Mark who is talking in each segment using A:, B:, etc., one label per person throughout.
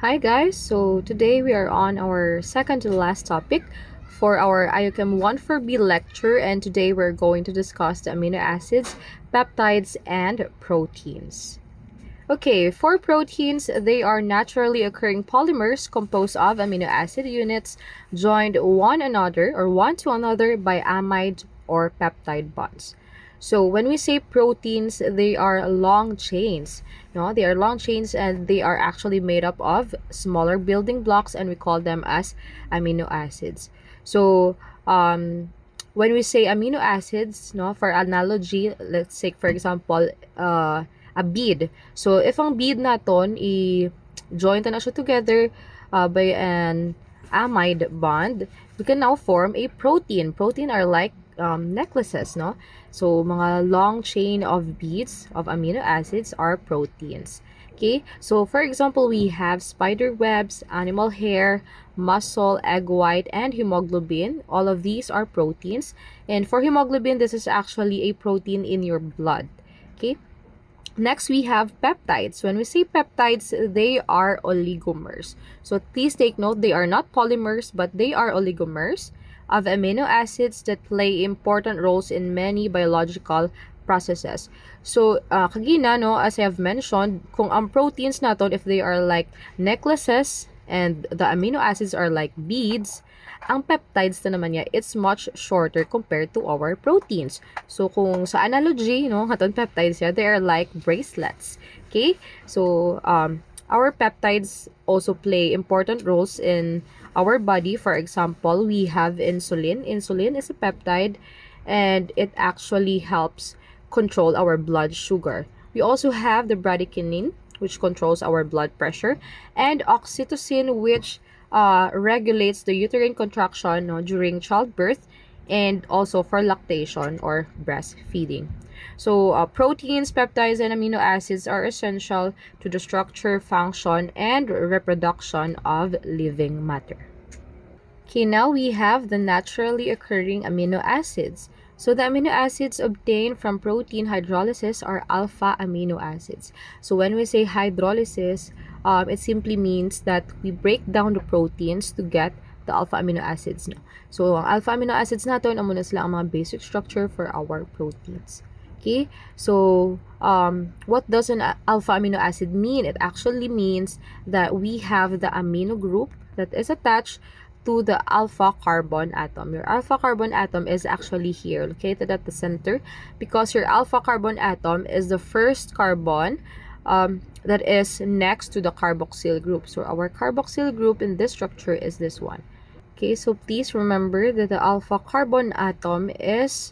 A: Hi guys, so today we are on our second to last topic for our IOChem 1 for B lecture, and today we're going to discuss the amino acids, peptides, and proteins. Okay, for proteins, they are naturally occurring polymers composed of amino acid units joined one to another by amide or peptide bonds. So when we say proteins, they are long chains. No, they are long chains and they are actually made up of smaller building blocks, and we call them as amino acids. So when we say amino acids, no, for analogy, let's take for example a bead. So if ang bead naton i-join na siya together by an amide bond, we can now form a protein. Protein are like necklaces, no? So mga long chain of beads of amino acids are proteins. Okay, so for example, we have spider webs, animal hair, muscle, egg white, and hemoglobin. All of these are proteins. And for hemoglobin, this is actually a protein in your blood. Okay. Next, we have peptides. When we say peptides, they are oligomers. So please take note, they are not polymers, but they are oligomers of amino acids that play important roles in many biological processes. So, kagina, no, as I have mentioned, kung ang proteins naton, if they are like necklaces and the amino acids are like beads, ang peptides na naman niya, it's much shorter compared to our proteins. So, kung sa analogy, no, haton peptides niya, they are like bracelets. Okay? So, our peptides also play important roles in our body. For example, we have insulin. Insulin is a peptide and it actually helps control our blood sugar. We also have the bradykinin, which controls our blood pressure, and oxytocin, which regulates the uterine contraction, no, during childbirth and also for lactation or breastfeeding. So proteins, peptides, and amino acids are essential to the structure, function, and reproduction of living matter. Okay, now we have the naturally occurring amino acids. So the amino acids obtained from protein hydrolysis are alpha amino acids. So when we say hydrolysis, it simply means that we break down the proteins to get the alpha amino acids. No? So ang alpha amino acids natin, amo na sila ang mga basic structure for our proteins. Okay, so what does an alpha amino acid mean? It actually means that we have the amino group that is attached to the alpha carbon atom. Your alpha carbon atom is actually here, located at the center, because your alpha carbon atom is the first carbon that is next to the carboxyl group. So our carboxyl group in this structure is this one. Okay, so please remember that the alpha carbon atom is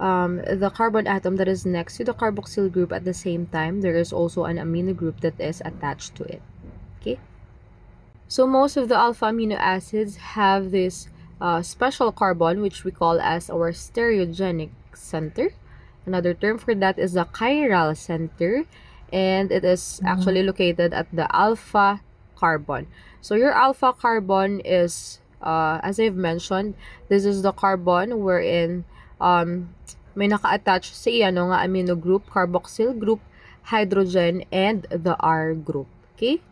A: the carbon atom that is next to the carboxyl group. At the same time, there is also an amino group that is attached to it. Okay. So most of the alpha amino acids have this special carbon, which we call as our stereogenic center. Another term for that is the chiral center, and it is actually located at the alpha carbon. So your alpha carbon is, as I've mentioned, this is the carbon wherein may naka-attach sa iya no nga amino group, carboxyl group, hydrogen, and the R group. Okay?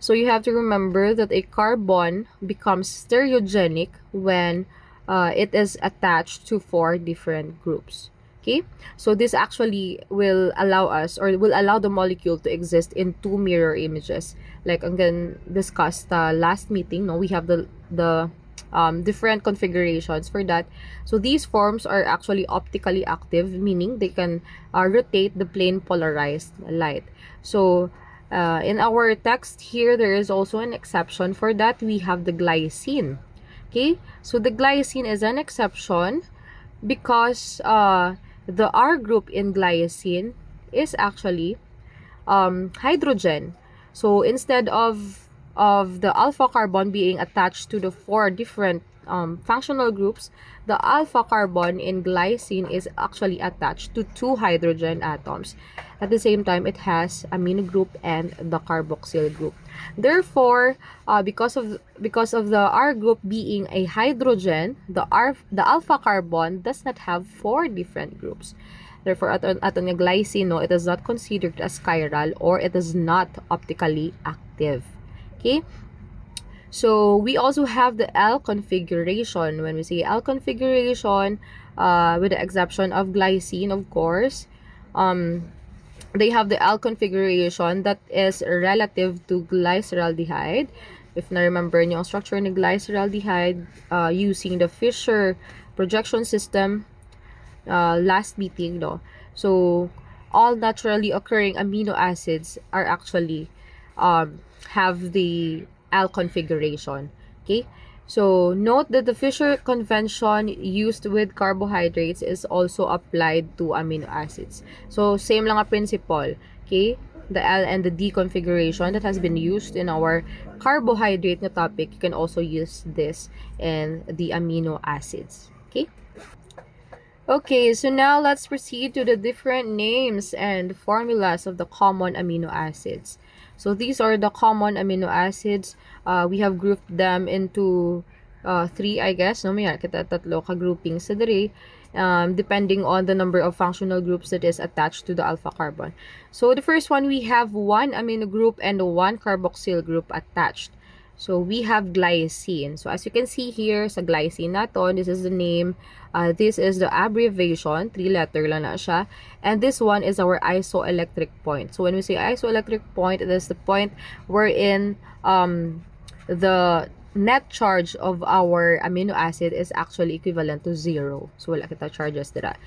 A: So you have to remember that a carbon becomes stereogenic when it is attached to 4 different groups. Okay, so this actually will allow us, or will allow the molecule to exist in 2 mirror images. Like again discussed last meeting, no, we have the different configurations for that. So these forms are actually optically active, meaning they can rotate the plane polarized light. So in our text here, there is also an exception for that. We have the glycine. Okay, so the glycine is an exception because the R group in glycine is actually hydrogen. So instead of the alpha carbon being attached to the 4 different functional groups, the alpha carbon in glycine is actually attached to 2 hydrogen atoms. At the same time, it has amino group and the carboxyl group. Therefore, because of the R group being a hydrogen, the alpha carbon does not have 4 different groups. Therefore, aton nga glycine, no, it is not considered as chiral, or it is not optically active. Okay, so we also have the L configuration. When we say L configuration, with the exception of glycine, of course, they have the L configuration that is relative to glyceraldehyde. If na remember niyo ang structure ng glyceraldehyde, using the Fisher projection system, last meeting, no? So all naturally occurring amino acids are actually have the L configuration. Okay, so note that the Fisher convention used with carbohydrates is also applied to amino acids. So same lang ang principle. Okay, the L and the D configuration that has been used in our carbohydrate na topic, you can also use this in the amino acids. Okay. Okay, so now let's proceed to the different names and formulas of the common amino acids. So these are the common amino acids. We have grouped them into three, I guess. No, may kita tatlo ka groupings sa diri, depending on the number of functional groups that is attached to the alpha carbon. So the first one, we have one amino group and one carboxyl group attached. So we have glycine. So as you can see here sa glycine naton, this is the name. This is the abbreviation, 3-letter lang na siya. And this one is our isoelectric point. So when we say isoelectric point, it is the point wherein the net charge of our amino acid is actually equivalent to 0. So wala kita charges dira.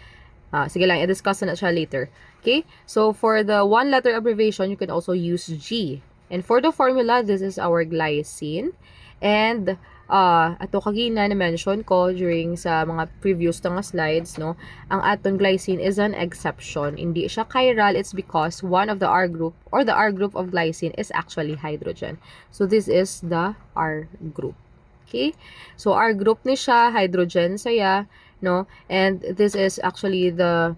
A: Sige lang, i-discuss na siya later. Okay? So for the 1-letter abbreviation, you can also use G. And for the formula, this is our glycine. And ato kagina na mention ko during sa mga previous nga slides, no, ang aton glycine is an exception. Hindi siya chiral. It's because one of the R group or the R group of glycine is actually hydrogen. So this is the R group. Okay? So R group ni siya, hydrogen saya, no? And this is actually the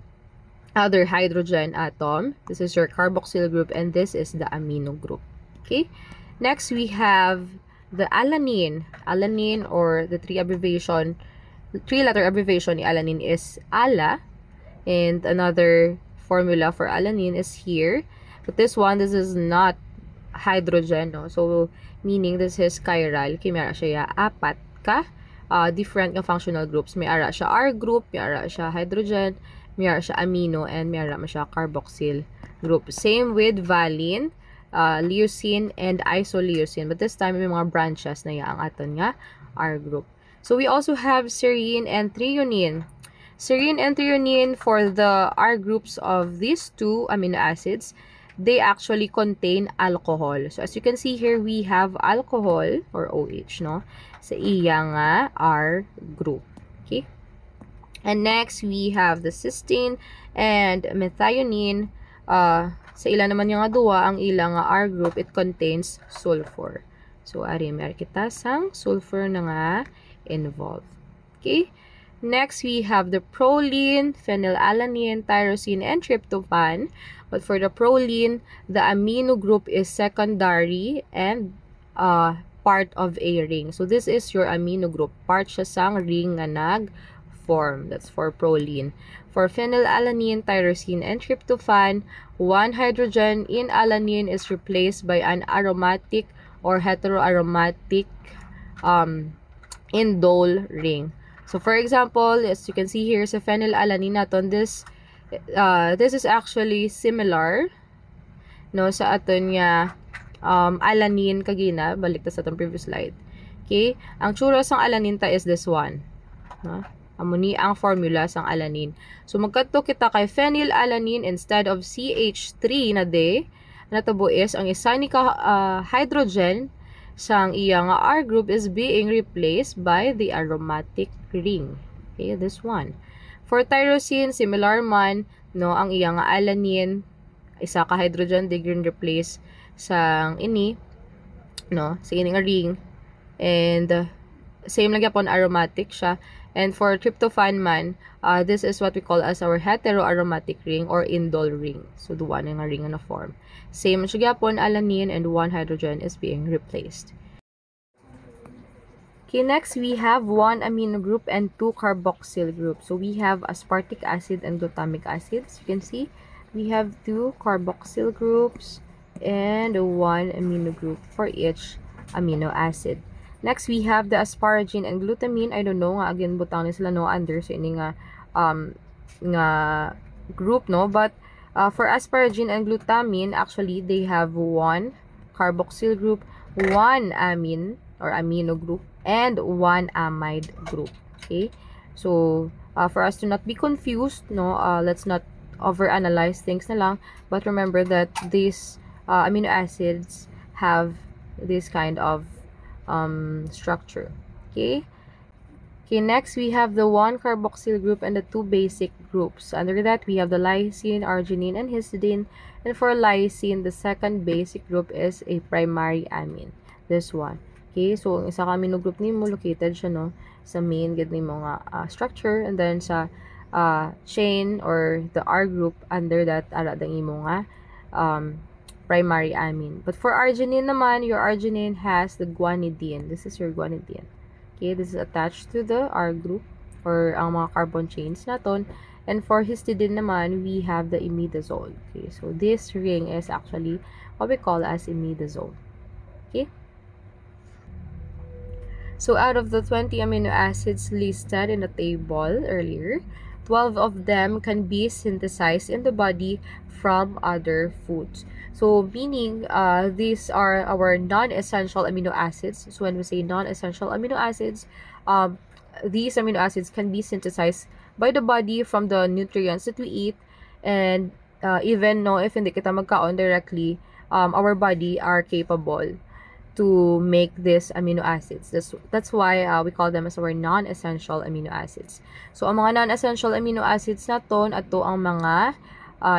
A: other hydrogen atom. This is your carboxyl group and this is the amino group. Okay, next we have the alanine. Alanine, or the 3-letter abbreviation ni alanine is ALA, and another formula for alanine is here. But this one, this is not hydrogen, no? So meaning this is chiral. Kaya may ara siya apat ka different nga functional groups. May ara siya R group, may ara siya hydrogen, may ara siya amino, and may ara siya carboxyl group. Same with valine, leucine, and isoleucine. But this time, may mga branches na ang aton nga R group. So we also have serine and threonine. Serine and threonine, for the R groups of these two amino acids, they actually contain alcohol. So as you can see here, we have alcohol, or OH, no, sa iya nga R group. Okay? And next, we have the cysteine and methionine. Sa ilan naman yung duwa, ang ilang R group, it contains sulfur. So, ari mer kita sang sulfur na nga involved. Okay? Next, we have the proline, phenylalanine, tyrosine, and tryptophan. But for the proline, the amino group is secondary and part of a ring. So, this is your amino group. Part siya sang ring nga nag-form. That's for proline. For phenylalanine, tyrosine, and tryptophan, one hydrogen in alanine is replaced by an aromatic or heteroaromatic indole ring. So, for example, as you can see here sa phenylalanine naton, this is actually similar, no, sa aton nga alanine kagina. Balik ta sa atong previous slide. Okay? Ang tsura sang alanine ta is this one. No? Amuni ang formula sang alanine. So, magkadto kita kay phenylalanine instead of CH3 na de, natabo is ang isa ni hydrogen sang iyang R group is being replaced by the aromatic ring. Okay, this one. For tyrosine, similar man, no, ang iyang alanine, isa ka hydrogen, they ring replace sang ini, no, sa ining ring. And same lang yapon aromatic siya. And for tryptophan man, this is what we call as our heteroaromatic ring or indole ring. So, duwa na nga ring na form. Same siya gyapon alanine, and one hydrogen is being replaced. Okay, next we have one amino group and two carboxyl groups. So, we have aspartic acid and glutamic acid. As you can see, we have two carboxyl groups and one amino group for each amino acid. Next, we have the asparagine and glutamine. I don't know nga, again, butang ni sila no under so ini nga group, no? But for asparagine and glutamine, actually, they have one carboxyl group, one amine or amino group, and one amide group. Okay? So, for us to not be confused, no, let's not overanalyze things na lang, but remember that these amino acids have this kind of structure. Okay? Okay, next we have the one carboxyl group and the two basic groups. Under that, we have the lysine, arginine, and histidine. And for lysine, the second basic group is a primary amine. This one. Okay, so ang isa ka amino group nimo located siya no sa main gid nimo nga structure, and then sa chain or the R group under that ara dang imo nga primary amine. But for arginine naman, your arginine has the guanidine. This is your guanidine. Okay, this is attached to the R group or ang mga carbon chains naton. And for histidine naman, we have the imidazole. Okay, so this ring is actually what we call as imidazole. Okay. So out of the 20 amino acids listed in the table earlier, 12 of them can be synthesized in the body from other foods. So meaning these are our non-essential amino acids. So when we say non-essential amino acids, these amino acids can be synthesized by the body from the nutrients that we eat, and even no if hindi kita magkaon directly, our body are capable to make these amino acids. That's why we call them as our non-essential amino acids. So ang mga non-essential amino acids naton ato ang mga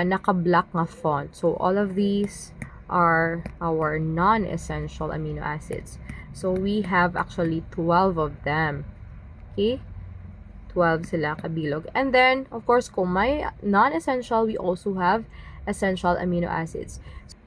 A: naka-black nga font. So all of these are our non-essential amino acids. So we have actually 12 of them. Okay? 12 sila kabilog. And then, of course, kung may non-essential, we also have essential amino acids.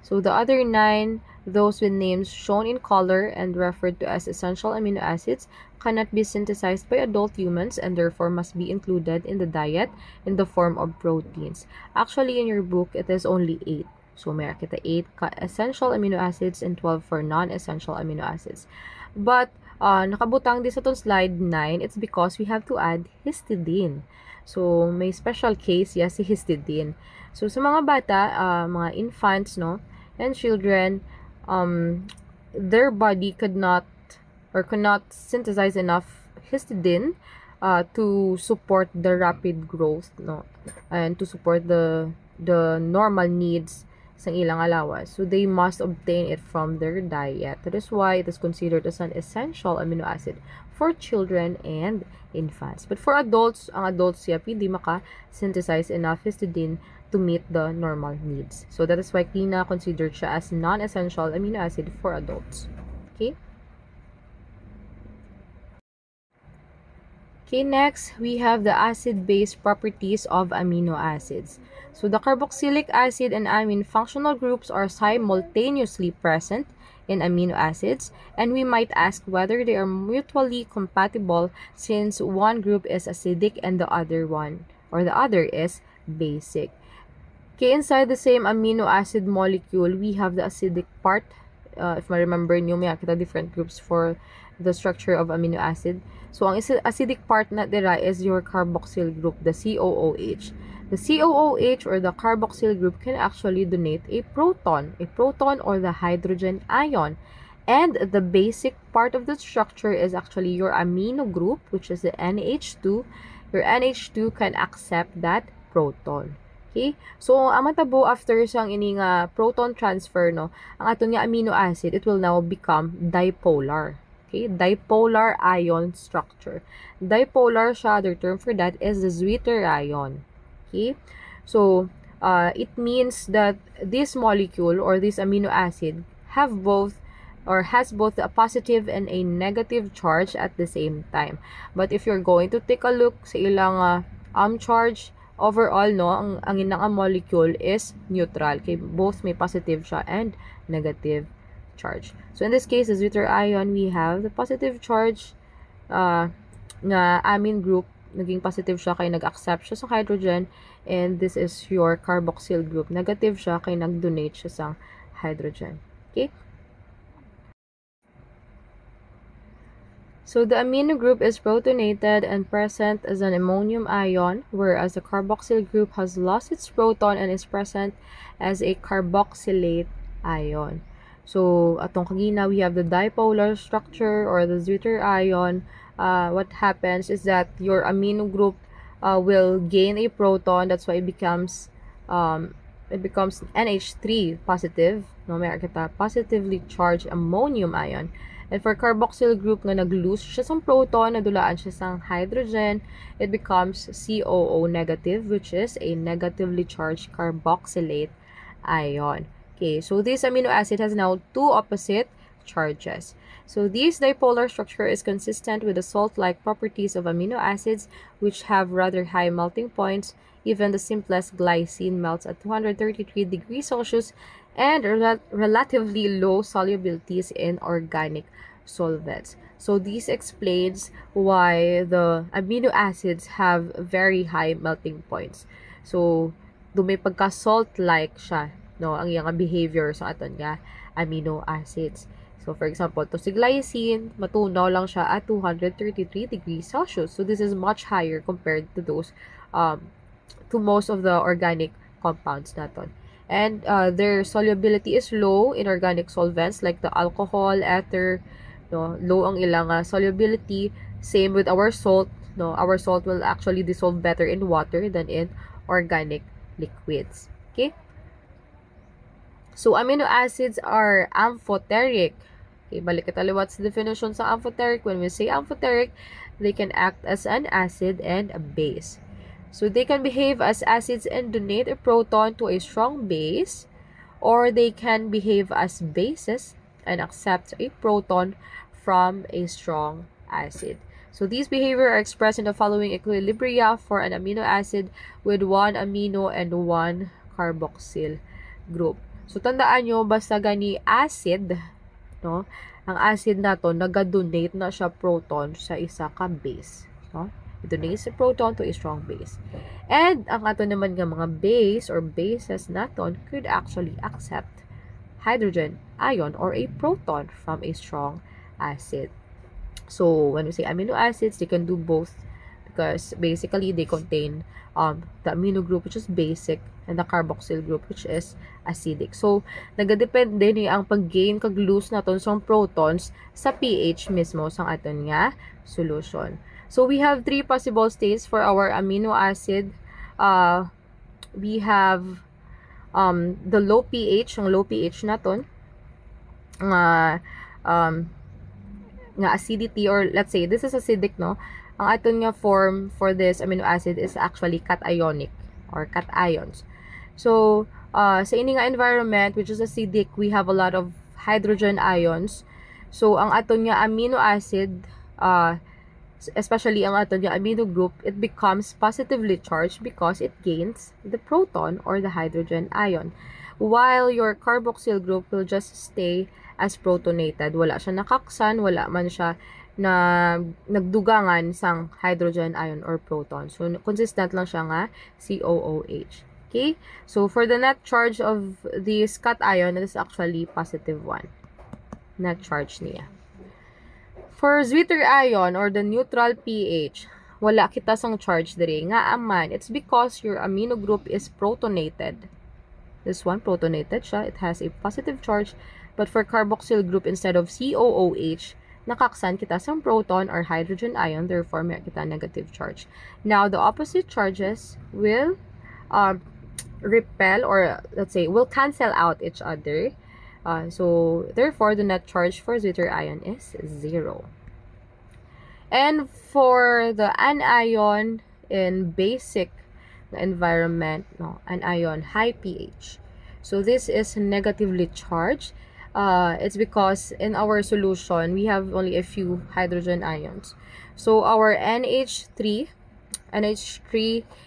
A: So the other 9, those with names shown in color and referred to as essential amino acids, cannot be synthesized by adult humans and therefore must be included in the diet in the form of proteins. Actually, in your book, it is only 8. So, may kita 8 essential amino acids and 12 for non-essential amino acids. But, nakabutang din sa itong slide 9, it's because we have to add histidine. So, may special case, yes, si histidine. So, sa mga bata, mga infants, no, and children, their body could not synthesize enough histidine to support the rapid growth, no, and to support the normal needs sa ilang alawas. So they must obtain it from their diet. That is why it is considered as an essential amino acid for children and infants. But for adults, ang adults siya hindi maka-synthesize enough histidine to meet the normal needs. So that is why kina considered siya as non-essential amino acid for adults. Okay? Okay, next, we have the acid-base properties of amino acids. So the carboxylic acid and amine functional groups are simultaneously present in amino acids, and we might ask whether they are mutually compatible since one group is acidic and the other is basic. Okay, inside the same amino acid molecule, we have the acidic part. If I remember nyo, may kita different groups for the structure of amino acid. So, ang acidic part na dira is your carboxyl group, the COOH. The COOH or the carboxyl group can actually donate a proton or the hydrogen ion. And the basic part of the structure is actually your amino group, which is the NH2. Your NH2 can accept that proton. Okay? So, ang matabo after sang ining proton transfer, no, ang aton nga amino acid, it will now become dipolar. Okay? Dipolar ion structure. Dipolar siya, other term for that is the zwitterion. Okay? So, it means that this molecule or this amino acid has both a positive and a negative charge at the same time. But if you're going to take a look sa ilang charge, overall, no, ang inang molecule is neutral. Okay? Both may positive siya and negative charge. So, in this case, the zwitterion, we have the positive charge na amine group. Naging positive siya kay nag-accept siya sa hydrogen. And this is your carboxyl group. Negative siya kay nag-donate siya sa hydrogen. Okay? So the amino group is protonated and present as an ammonium ion, whereas the carboxyl group has lost its proton and is present as a carboxylate ion. So atong kagina, we have the dipolar structure or the zwitter ion. What happens is that your amino group will gain a proton. That's why it becomes NH3 positive. No, may kita positively charged ammonium ion. And for carboxyl group nga nag-lose siya sa proton, nadulaan siya sa hydrogen, it becomes COO negative, which is a negatively charged carboxylate ion. Okay, so this amino acid has now two opposite charges. So this dipolar structure is consistent with the salt-like properties of amino acids, which have rather high melting points. Even the simplest glycine melts at 233 degrees Celsius and relatively low solubilities in organic solvents. So this explains why the amino acids have very high melting points. So may pagka salt-like siya, no, ang iyang behavior sa aton nga amino acids. So for example, to si glycine, matunaw lang siya at 233 degrees Celsius. So this is much higher compared to those to most of the organic compounds naton. And their solubility is low in organic solvents like the alcohol, ether, no, low ang ilang solubility. Same with our salt, no, our salt will actually dissolve better in water than in organic liquids. Okay? So amino acids are amphoteric. Okay, balik kita what's the definition sa amphoteric. When we say amphoteric, they can act as an acid and a base. So they can behave as acids and donate a proton to a strong base, or they can behave as bases and accept a proton from a strong acid. So these behavior are expressed in the following equilibria for an amino acid with one amino and one carboxyl group. So tandaan nyo, basta gani acid, no, ang acid na to naga-donate na siya proton sa isa ka base, no? It donates a proton to a strong base. And ang ato naman nga mga base or bases naton could actually accept hydrogen ion or a proton from a strong acid. So when we say amino acids, they can do both because basically they contain the amino group which is basic and the carboxyl group which is acidic. So nagadepende ni ang pag-gain kag lose naton sa protons sa pH mismo sang aton nga solution. So we have three possible states for our amino acid. We have the low pH, ang low pH naton nga acidity, or let's say this is acidic, no. Ang aton nga form for this amino acid is actually cationic or cations. So sa ini nga environment which is acidic, we have a lot of hydrogen ions. So ang aton nga amino acid especially ang aton nga amino group, it becomes positively charged because it gains the proton or the hydrogen ion, while your carboxyl group will just stay as protonated. Wala siya nakaksan, wala man siya na nagdugangan sang hydrogen ion or proton. So consistent lang siya nga COOH. Okay? So for the net charge of this cation, it is actually positive 1. Net charge niya. For zwitter ion or the neutral pH, wala kita sang charge diri nga aman. It's because your amino group is protonated. This one protonated siya, it has a positive charge, but for carboxyl group instead of COOH, nakaksan kita sang proton or hydrogen ion, therefore may kita negative charge. Now the opposite charges will repel, or let's say will cancel out each other. So therefore the net charge for zwitter ion is 0. And for the anion in basic environment, no, anion high pH. So this is negatively charged. It's because in our solution we have only a few hydrogen ions. So our NH3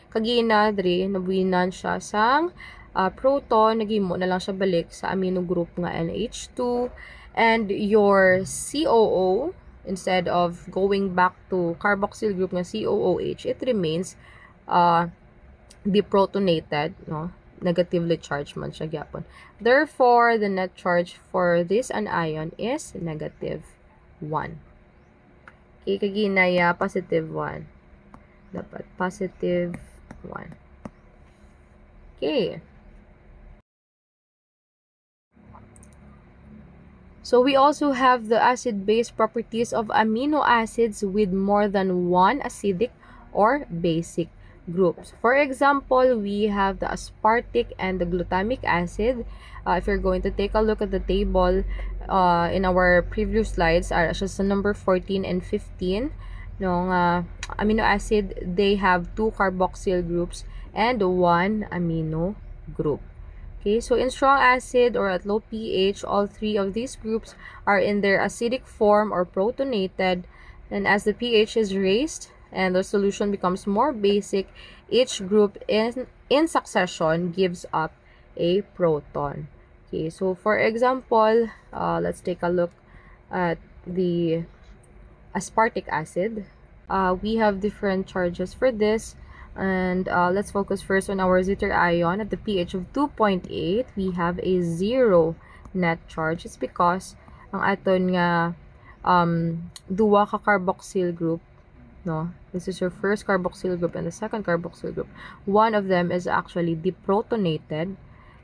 A: kagina diri nabuinan siya sang proton, nagimo na lang siya balik sa amino group nga NH2, and your COO, instead of going back to carboxyl group nga COOH, it remains deprotonated, no, negatively charged man siya gyapon. Therefore the net charge for this anion is negative 1. Okay, kaginaya, positive 1. Dapat positive 1. Okay. So we also have the acid-base properties of amino acids with more than one acidic or basic groups. For example, we have the aspartic and the glutamic acid. If you're going to take a look at the table in our previous slides, just the number 14 and 15, no, amino acid, they have 2 carboxyl groups and 1 amino group. Okay, so in strong acid or at low pH, all 3 of these groups are in their acidic form or protonated. And as the pH is raised and the solution becomes more basic, each group in succession gives up a proton. Okay, so for example, let's take a look at the aspartic acid. We have different charges for this. And let's focus first on our zither ion. At the pH of 2.8, we have a 0 net charge. It's because ang aton nga duwa ka carboxyl group, no? This is your first carboxyl group and the second carboxyl group. One of them is actually deprotonated,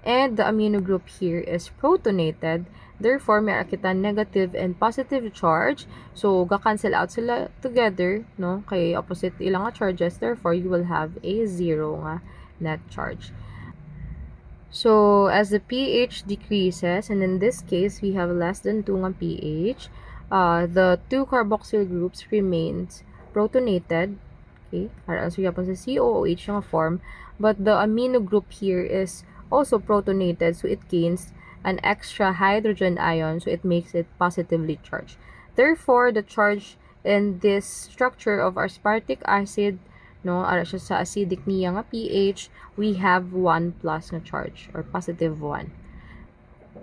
A: and the amino group here is protonated. Therefore, may kita negative and positive charge. So, ga-cancel out sila together, no? Kay opposite ilang nga charges. Therefore, you will have a 0 nga net charge. So, as the pH decreases, and in this case, we have less than 2 nga pH, the 2 carboxyl groups remains protonated. Okay? So, yapon sa COOH nga form. But the amino group here is also protonated. So, it gains an extra hydrogen ion, so it makes it positively charged. Therefore, the charge in this structure of aspartic acid, no, ara siya sa acidic niya nga pH, we have 1 plus na charge or positive 1.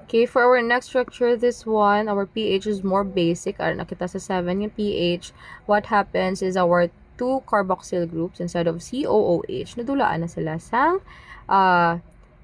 A: Okay, for our next structure, this one, our pH is more basic. Ara nakita sa 7 yung pH. What happens is our 2 carboxyl groups instead of COOH, nadulaan na sila sang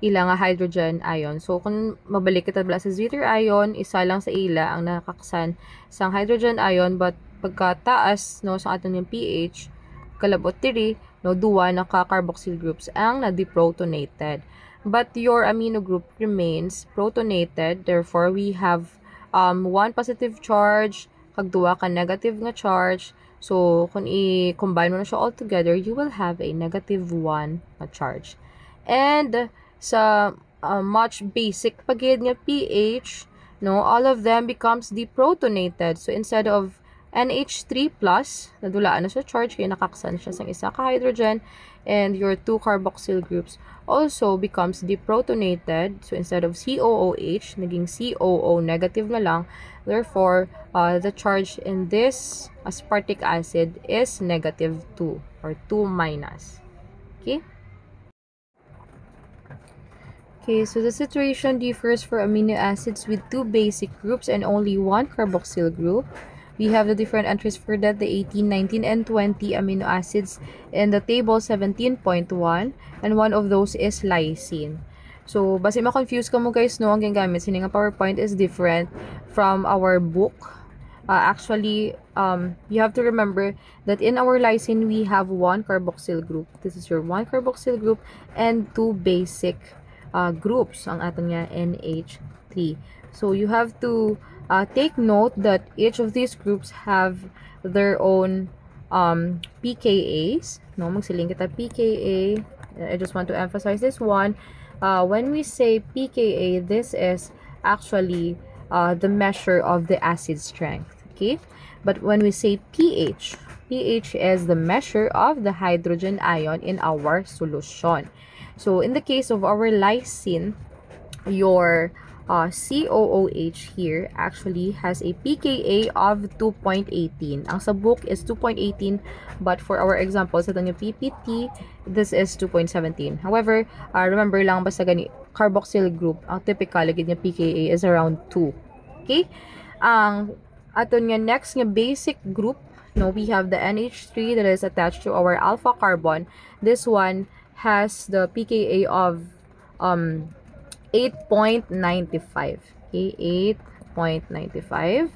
A: ilang hydrogen ion. So, kung mabalik kita sa zither ion, isa lang sa ila ang nakaksan sang hydrogen ion, but pagkataas, no, sa aton yung pH, kalabot diri, no, duwa na ka-carboxyl groups ang na-deprotonated. But your amino group remains protonated, therefore, we have 1 positive charge, kag duwa ka negative nga charge. So, kung i-combine mo na siya all together, you will have a negative 1 na charge. And sa much basic pagid nga pH, no, all of them becomes deprotonated. So instead of NH3+, nadulaan na siya charge kaya nakaksan siya sang isa ka hydrogen, and your 2 carboxyl groups also becomes deprotonated. So instead of COOH, naging COO negative na lang. Therefore, the charge in this aspartic acid is negative 2 or 2 minus. Okay? Okay, so the situation differs for amino acids with 2 basic groups and only 1 carboxyl group. We have the different entries for that, the 18, 19, and 20 amino acids in the table 17.1, and one of those is lysine. So, basi ma-confuse ka mo guys, no, ang gingamit sining PowerPoint is different from our book. Actually, you have to remember that in our lysine, we have 1 carboxyl group. This is your 1 carboxyl group and 2 basic groups ang aton nga NH3. So you have to take note that each of these groups have their own pKa's. No, magsiling kita pKa. I just want to emphasize this one. When we say pKa, this is actually the measure of the acid strength. Okay, but when we say pH, pH is the measure of the hydrogen ion in our solution. So, in the case of our lysine, your COOH here actually has a pKa of 2.18. Ang sa book is 2.18, but for our example, sa itong PPT, this is 2.17. However, remember lang, basta gani, carboxyl group, ang typical, lagi niya pKa is around 2. Okay? Ang aton nga next nga basic group, no, we have the NH3 that is attached to our alpha carbon. This one has the pKa of 8.95. Okay, 8.95.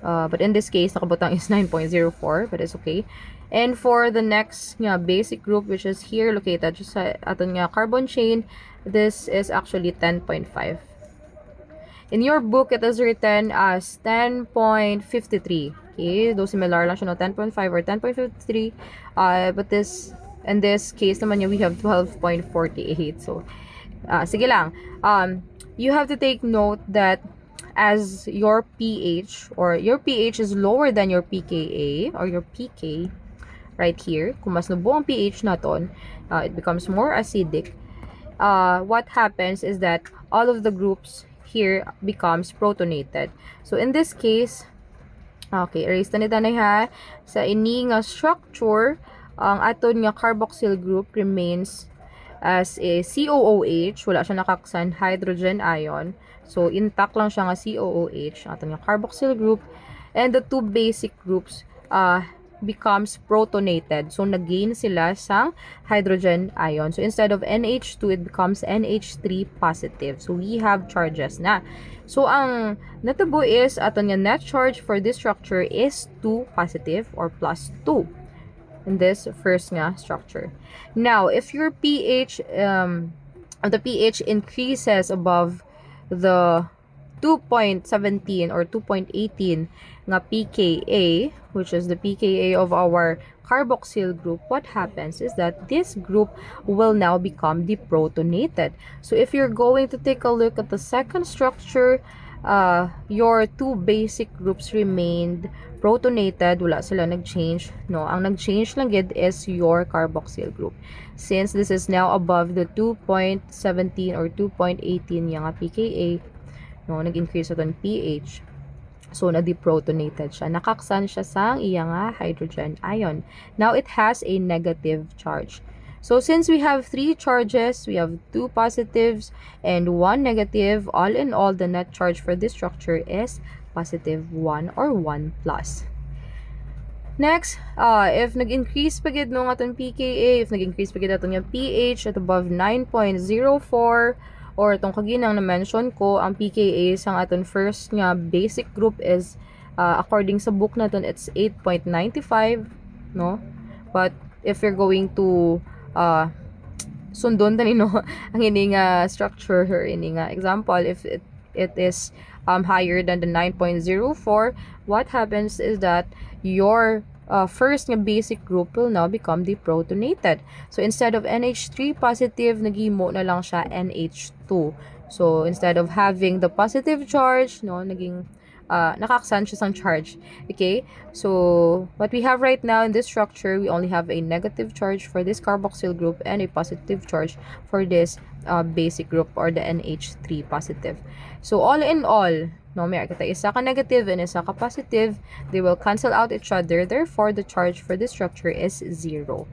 A: But in this case, nakabutang is 9.04, but it's okay. And for the next basic group, which is here located just sa aton nga carbon chain, this is actually 10.5. In your book, it is written as 10.53. Okay, though similar lang siya, no? 10.5 or 10.53. But in this case naman we have 12.48. So, sige lang. You have to take note that as your pH or your pH is lower than your pKa or your pK, right here, kung mas nubo ang pH naton, it becomes more acidic. What happens is that all of the groups here becomes protonated. So in this case, okay, erase na nita na ha. Sa ini nga structure, ang aton nga carboxyl group remains as a COOH, wala siya nakaksan hydrogen ion. So intact lang siya nga COOH, ang aton nga carboxyl group, and the two basic groups becomes protonated. So nag-gain sila sang hydrogen ion. So instead of NH2, it becomes NH3 positive. So we have charges na. So ang natabo is aton nga net charge for this structure is 2 positive or plus 2 in this first nga structure. Now, if your pH the pH increases above the 2.17 or 2.18 nga pKa, which is the pKa of our carboxyl group, what happens is that this group will now become deprotonated. So if you're going to take a look at the second structure, your two basic groups remained protonated, wala sila nag-change, no? Ang nag-change lang gid is your carboxyl group. Since this is now above the 2.17 or 2.18 yung pKa, no, nag-increase ito ng pH. So, na-deprotonated siya. Nakaksan siya sa iyang hydrogen ion. Now, it has a negative charge. So, since we have 3 charges, we have 2 positives and 1 negative, all in all, the net charge for this structure is positive 1 or 1 plus. Next, if nag-increase pa gid nung atong pKa, if nag-increase pa gid atong yung pH at above 9.04, or itong kaginang na-mention ko, ang pKa sang aton first nga basic group is, according sa book natin, it's 8.95, no? But, if you're going to, sundon tani, no? Ang ini nga structure, or ini nga example, if it is higher than the 9.04, what happens is that your first nga basic group will now become deprotonated. So, instead of NH3 positive, nagimo na lang siya NH2. So, instead of having the positive charge, no, naging nakaksan siya sang charge. Okay? So, what we have right now in this structure, we only have a negative charge for this carboxyl group and a positive charge for this basic group or the NH3 positive. So, all in all, no, may kita isa ka negative and isa ka positive, they will cancel out each other. Therefore, the charge for this structure is 0.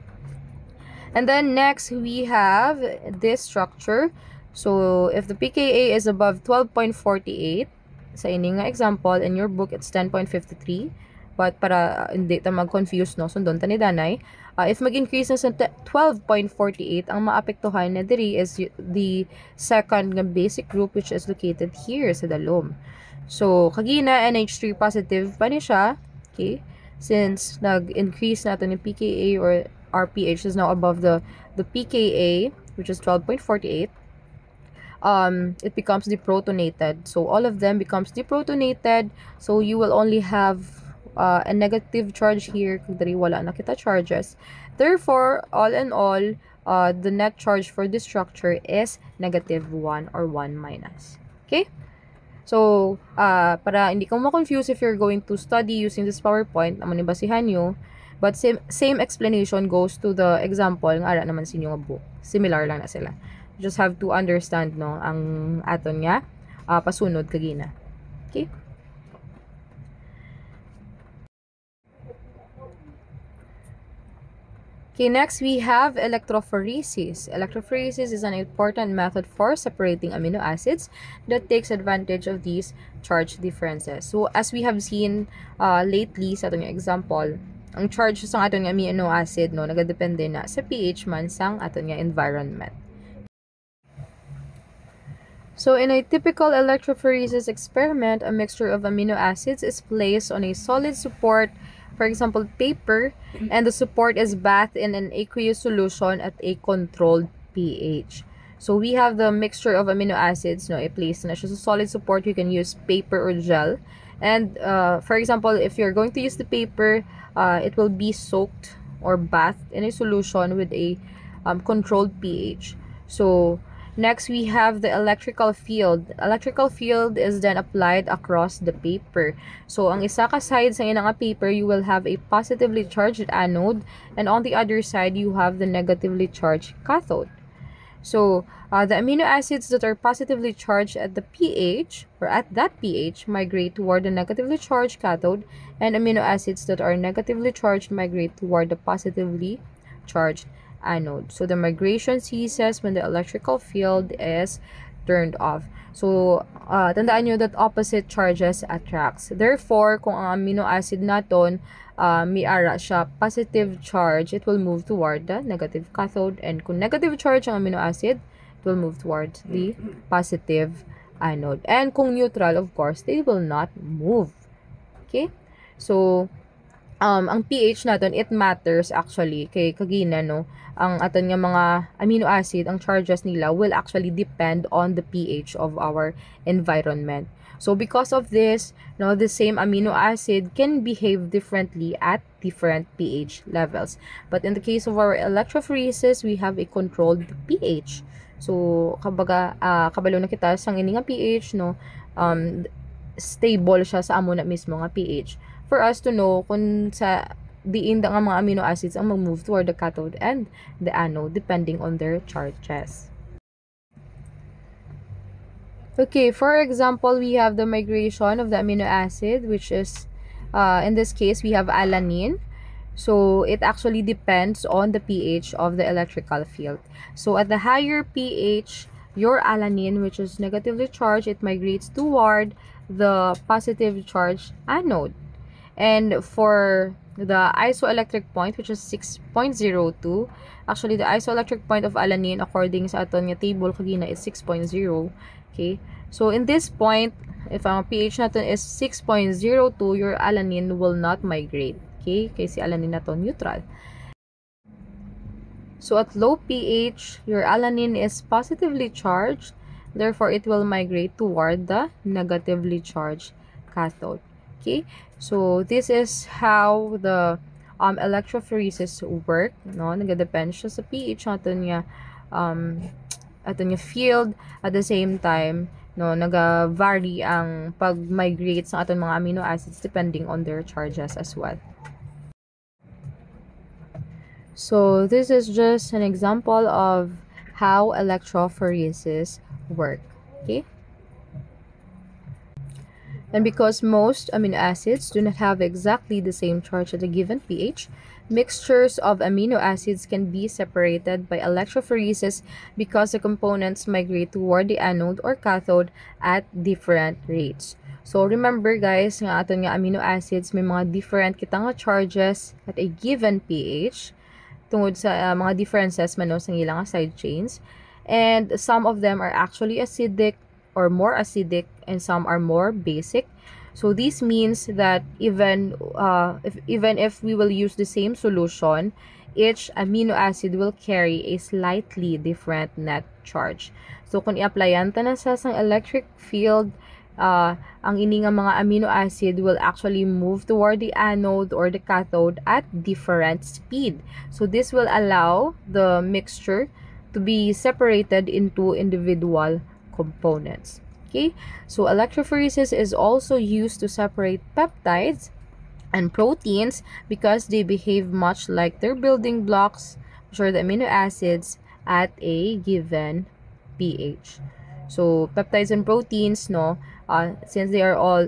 A: And then next, we have this structure. So, if the pKa is above 12.48, sa ining nga example, in your book, it's 10.53. But para hindi ta mag-confuse, no, sundon ta ni Danay, if mag-increase na sa 12.48, ang maapektuhan na diri is the second nga basic group, which is located here sa dalom. So, kagina, NH3 positive pa ni siya, okay? Since nag-increase natin yung pKa or our pH is now above the pKa, which is 12.48, it becomes deprotonated. So, all of them becomes deprotonated. So, you will only have a negative charge here kung dari wala na kita charges. Therefore, all in all, the net charge for this structure is negative 1 or 1 minus. Okay? So, para hindi ka ma-confuse if you're going to study using this PowerPoint, naman ibasihan nyo. But same explanation goes to the example ng ara naman sa inyong book. Similar lang na sila. You just have to understand, no, ang aton nga pasunod kagina. Okay? Okay, next we have electrophoresis. Electrophoresis is an important method for separating amino acids that takes advantage of these charge differences. So, as we have seen lately sa atong example, ang charge sa aton nga amino acid, no, nagadepende na sa pH man sang aton nga environment. So in a typical electrophoresis experiment, a mixture of amino acids is placed on a solid support, for example, paper, and the support is bathed in an aqueous solution at a controlled pH. So we have the mixture of amino acids, no, i-place na siya sa solid support. You can use paper or gel. And for example, if you're going to use the paper, it will be soaked or bathed in a solution with a controlled pH. So next, we have the electrical field. Electrical field is then applied across the paper. So, ang isa ka side sa inang paper, you will have a positively charged anode, and on the other side, you have the negatively charged cathode. So, the amino acids that are positively charged at the pH, or at that pH, migrate toward the negatively charged cathode, and amino acids that are negatively charged migrate toward the positively charged anode. So, the migration ceases when the electrical field is turned off. So, tandaan nyo that opposite charges attracts. Therefore, kung ang amino acid naton may ara siya positive charge, it will move toward the negative cathode. And kung negative charge ang amino acid, it will move towards the positive anode. And kung neutral, of course, they will not move. Okay? So, ang pH natin, it matters actually kay kagina, no? Ang aton nga mga amino acid, ang charges nila will actually depend on the pH of our environment. So because of this, no, the same amino acid can behave differently at different pH levels. But in the case of our electrophoresis, we have a controlled pH. So kabaga kabalo na kita sang ini nga pH, no, stable siya sa amo na mismo nga pH for us to know kung sa diin nga mga amino acids ang mag-move toward the cathode and the anode depending on their charges. Okay, for example, we have the migration of the amino acid, which is, in this case, we have alanine. So, it actually depends on the pH of the electrical field. So, at the higher pH, your alanine, which is negatively charged, it migrates toward the positive charged anode. And for the isoelectric point, which is 6.02, actually, the isoelectric point of alanine, according sa aton nga table kagina, is 6.0. Okay, so in this point, if ang pH natin is 6.02, your alanine will not migrate. Okay, kasi alanine natin neutral. So at low pH, your alanine is positively charged, therefore it will migrate toward the negatively charged cathode. Okay, so this is how the electrophoresis work, no? Nagadepend siya sa pH natin nga aton nga field. At the same time, no, naga-vary ang pag-migrate sa aton mga amino acids depending on their charges as well. So this is just an example of how electrophoresis work. Okay, and because most amino acids do not have exactly the same charge at a given pH, mixtures of amino acids can be separated by electrophoresis because the components migrate toward the anode or cathode at different rates. So remember guys, nga aton nga amino acids may mga different kita nga charges at a given pH tungod sa mga differences man no sa ilang side chains, and some of them are actually acidic or more acidic, and some are more basic. So this means that even if we will use the same solution, each amino acid will carry a slightly different net charge. So kung i-applyan ta na sa electric field, ang ini nga mga amino acid will actually move toward the anode or the cathode at different speed. So this will allow the mixture to be separated into individual components. Okay, so electrophoresis is also used to separate peptides and proteins because they behave much like their building blocks, which are the amino acids, at a given pH. So peptides and proteins, no, since they are all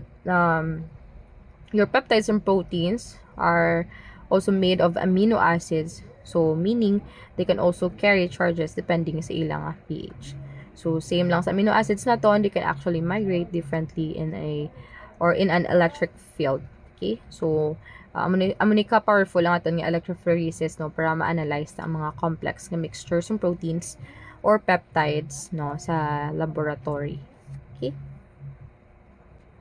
A: your peptides and proteins are also made of amino acids, so meaning they can also carry charges depending sa ilang pH. So same lang sa amino acids na to, they can actually migrate differently in an electric field. Okay, so amo ka powerful lang aton nga electrophoresis, no, para ma-analyze ang mga complex nga mixtures ng proteins or peptides no sa laboratory. Okay?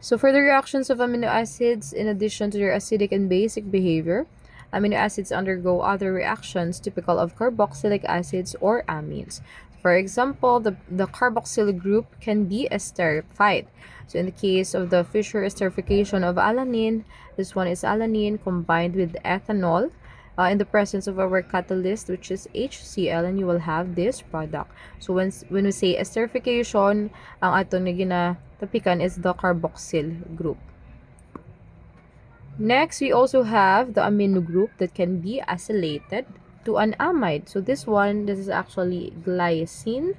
A: So for the reactions of amino acids, in addition to their acidic and basic behavior, amino acids undergo other reactions typical of carboxylic acids or amines. For example, the carboxyl group can be esterified. So in the case of the Fischer esterification of alanine, this one is alanine combined with ethanol in the presence of our catalyst, which is HCl, and you will have this product. So when we say esterification, ang atong na ginatapikan is the carboxyl group. Next, we also have the amino group that can be acylated to an amide. So this is actually glycine.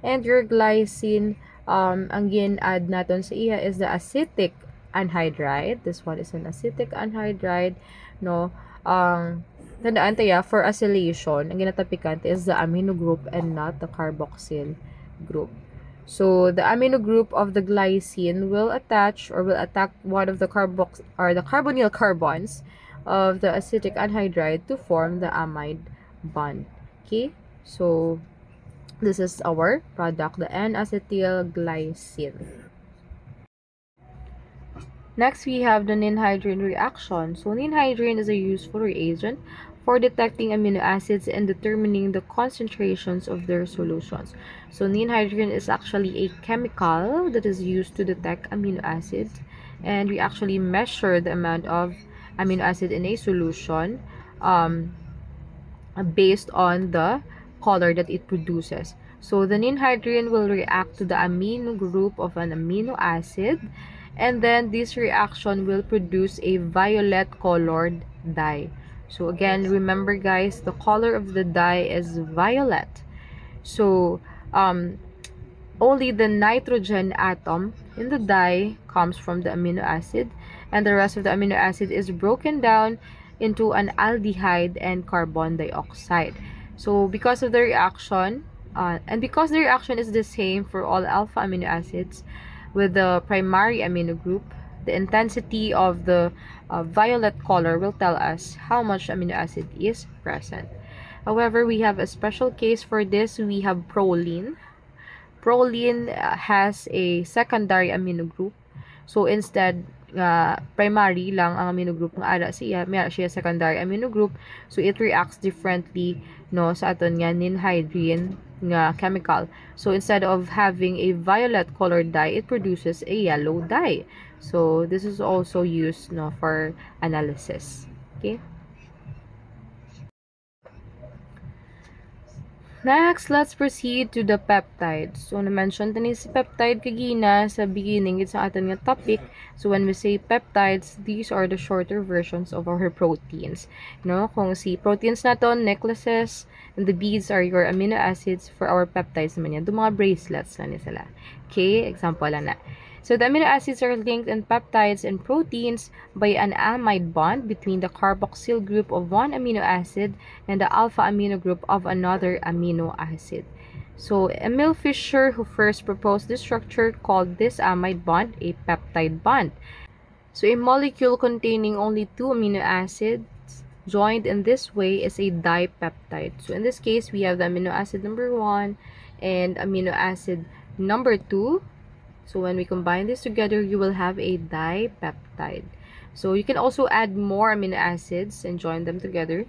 A: And your glycine, ang gin-add natin sa iya is the acetic anhydride. This one is an acetic anhydride, no? Tandaan tayo, for acylation, ang ginatapikan is the amino group and not the carboxyl group. So the amino group of the glycine will attach or will attack one of the the carbonyl carbons of the acetic anhydride to form the amide bond. Okay, so this is our product, the N-acetylglycine. Next, we have the ninhydrin reaction. So ninhydrin is a useful reagent for detecting amino acids and determining the concentrations of their solutions. So ninhydrin is actually a chemical that is used to detect amino acids, and we actually measure the amount of amino acid in a solution based on the color that it produces. So the ninhydrin will react to the amino group of an amino acid, and then this reaction will produce a violet colored dye. So again, remember guys, the color of the dye is violet. So only the nitrogen atom in the dye comes from the amino acid, and the rest of the amino acid is broken down into an aldehyde and carbon dioxide. So because of the reaction, and because the reaction is the same for all alpha amino acids with the primary amino group, the intensity of the violet color will tell us how much amino acid is present. However, we have a special case for this. We have proline. Proline has a secondary amino group. So instead, primary lang ang amino group nga ara siya, may siya secondary amino group. So it reacts differently no sa aton nga ninhydrin nga chemical. So instead of having a violet colored dye, it produces a yellow dye. So this is also used no for analysis. Okay. Next, let's proceed to the peptides. So, na-mention tani si peptide kagina sa beginning it's sa atin nga topic. So, when we say peptides, these are the shorter versions of our proteins. No? Kung si proteins naton, necklaces, and the beads are your amino acids. For our peptides naman yan. Doon mga bracelets na sila. Okay? Example lang na. So, the amino acids are linked in peptides and proteins by an amide bond between the carboxyl group of one amino acid and the alpha amino group of another amino acid. So, Emil Fischer, who first proposed this structure, called this amide bond a peptide bond. So, a molecule containing only two amino acids joined in this way is a dipeptide. So, in this case, we have the amino acid number 1 and amino acid number 2. So when we combine this together, you will have a dipeptide. So you can also add more amino acids and join them together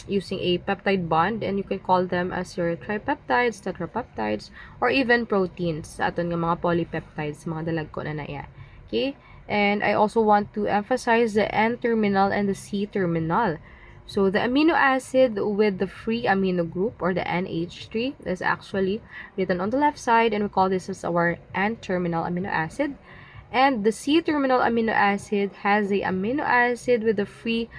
A: using a peptide bond, and you can call them as your tripeptides, tetrapeptides, or even proteins. Sa aton nga mga polypeptides, mga dalag ko na naya. Okay? And I also want to emphasize the N-terminal and the C-terminal. So the amino acid with the free amino group, or the NH3, is actually written on the left side, and we call this as our N-terminal amino acid. And the C-terminal amino acid has a amino acid with the free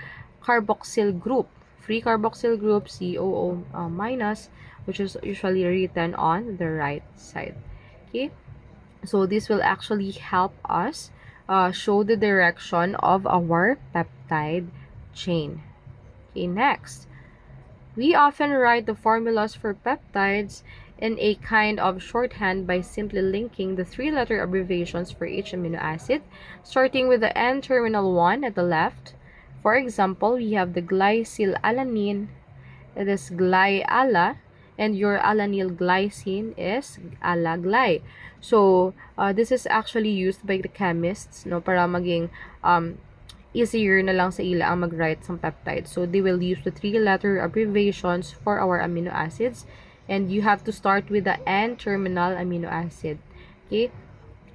A: carboxyl group, COO minus, which is usually written on the right side. Okay, so this will actually help us show the direction of our peptide chain. Okay, next, we often write the formulas for peptides in a kind of shorthand by simply linking the three-letter abbreviations for each amino acid, starting with the N-terminal one at the left. For example, we have the glycylalanine, it is glyala, and your alanyl glycine is alagly. So, this is actually used by the chemists, no, para maging easier na lang sa ila ang mag-write ng peptide. So, they will use the 3-letter abbreviations for our amino acids, and you have to start with the N-terminal amino acid. Okay?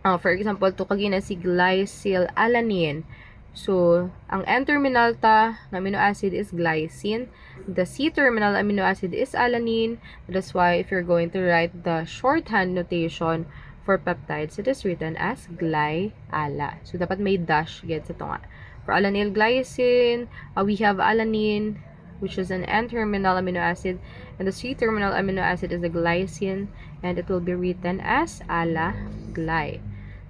A: For example, to kagina si glycylalanine. So, ang N-terminal ta na amino acid is glycine. The C-terminal amino acid is alanine. That's why if you're going to write the shorthand notation for peptides, it is written as gly-ala. So, dapat may dash. Gets ito nga. For alanyl glycine, we have alanine, which is an N-terminal amino acid. And the C-terminal amino acid is the glycine. And it will be written as ala-gly.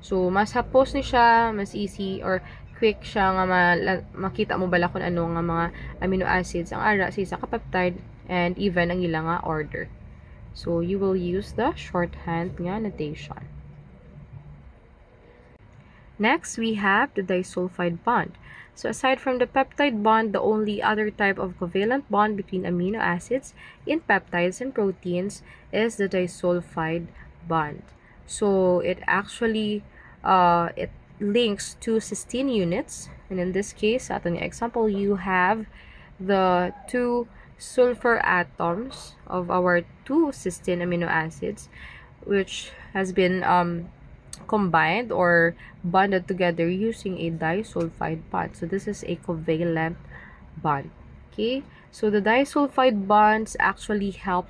A: So, mas hapos ni siya, mas easy, or quick siya nga makita mo bala kung ano nga mga amino acids ang ara sa isa ka peptide and even ang ilang nga order. So, you will use the shorthand nga notation. Next, we have the disulfide bond. So, aside from the peptide bond, the only other type of covalent bond between amino acids in peptides and proteins is the disulfide bond. So, it actually, it links two cysteine units, and in this case, sa ating example, you have the 2 sulfur atoms of our 2 cysteine amino acids, which has been combined or bonded together using a disulfide bond. So this is a covalent bond. Okay, so the disulfide bonds actually help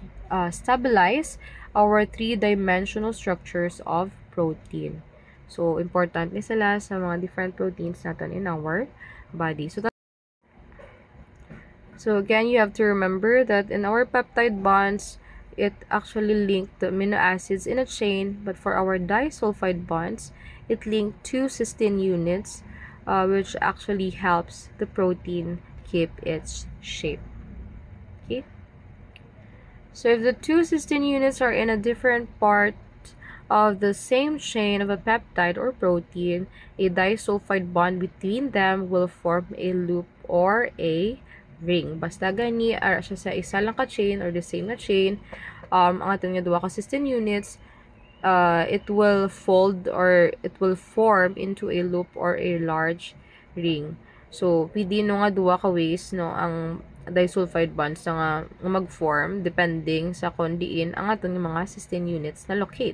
A: stabilize our 3-dimensional structures of protein. So, important ni sila sa mga different proteins natin in our body. So again, you have to remember that in our peptide bonds, it actually linked the amino acids in a chain. But for our disulfide bonds, it linked 2 cysteine units, which actually helps the protein keep its shape. Okay? So if the 2 cysteine units are in a different part of the same chain of a peptide or protein, a disulfide bond between them will form a loop or a ring. Basta gani, ara siya sa isa lang ka chain or the same na chain, ang ating nga duwa ka cysteine units, it will fold or it will form into a loop or a large ring. So, pwede no nga duwa ka ways, no, ang disulfide bonds na nga mag-form depending sa kung diin ang ating mga cysteine units na locate.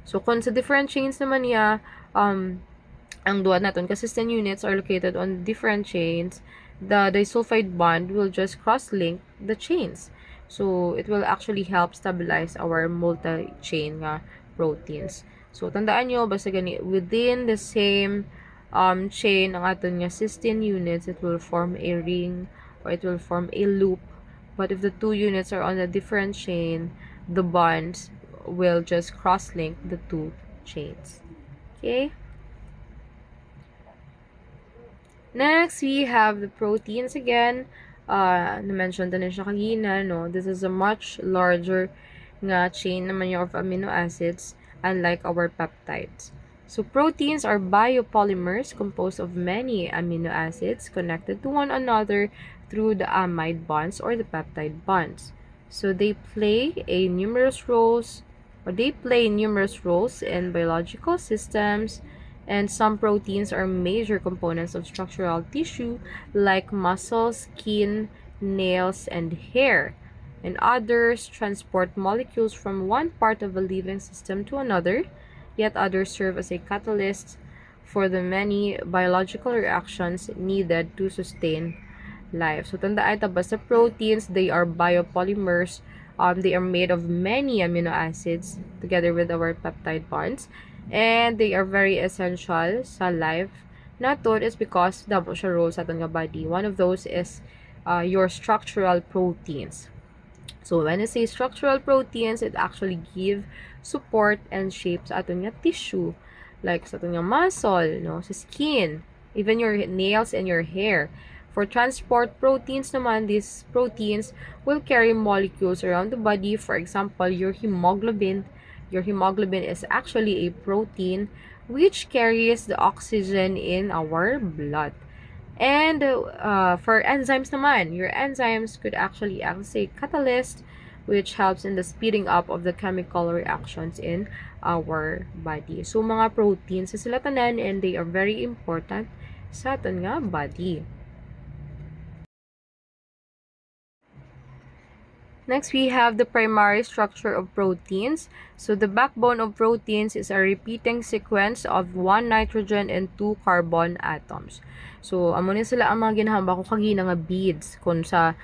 A: So, kung sa different chains naman niya, ang duwa natin, kasi cysteine units are located on different chains, the disulfide bond will just cross-link the chains. So, it will actually help stabilize our multi-chain nga proteins. So, tandaan nyo, basta gani, within the same chain ang aton nga cysteine units, it will form a ring or it will form a loop. But if the 2 units are on a different chain, the bonds will just cross-link the 2 chains. Okay? Next, we have the proteins again. Na-mention na siya kanina, no? This is a much larger nga chain naman yung of amino acids, unlike our peptides. So, proteins are biopolymers composed of many amino acids connected to one another through the amide bonds or the peptide bonds. So, they play numerous roles in biological systems, and some proteins are major components of structural tissue like muscles, skin, nails, and hair. And others transport molecules from one part of a living system to another, yet others serve as a catalyst for the many biological reactions needed to sustain life. So, tandaan ito, basta proteins, they are biopolymers. They are made of many amino acids together with our peptide bonds, and they are very essential sa life naton is because damo siya role sa aton nga body. One of those is your structural proteins. So when I say structural proteins, it actually give support and shape sa aton nga tissue, like sa aton nga muscle, no, sa skin, even your nails and your hair. For transport proteins naman, these proteins will carry molecules around the body. For example, your hemoglobin. Your hemoglobin is actually a protein which carries the oxygen in our blood. And for enzymes naman, your enzymes could actually act as a catalyst which helps in the speeding up of the chemical reactions in our body. So, mga proteins sa sila tanan, and they are very important sa aton nga body. Next, we have the primary structure of proteins. So, the backbone of proteins is a repeating sequence of 1 nitrogen and 2 carbon atoms. So, amo ni sila ang mga ginahamba ko kagina nga beads. Kung sa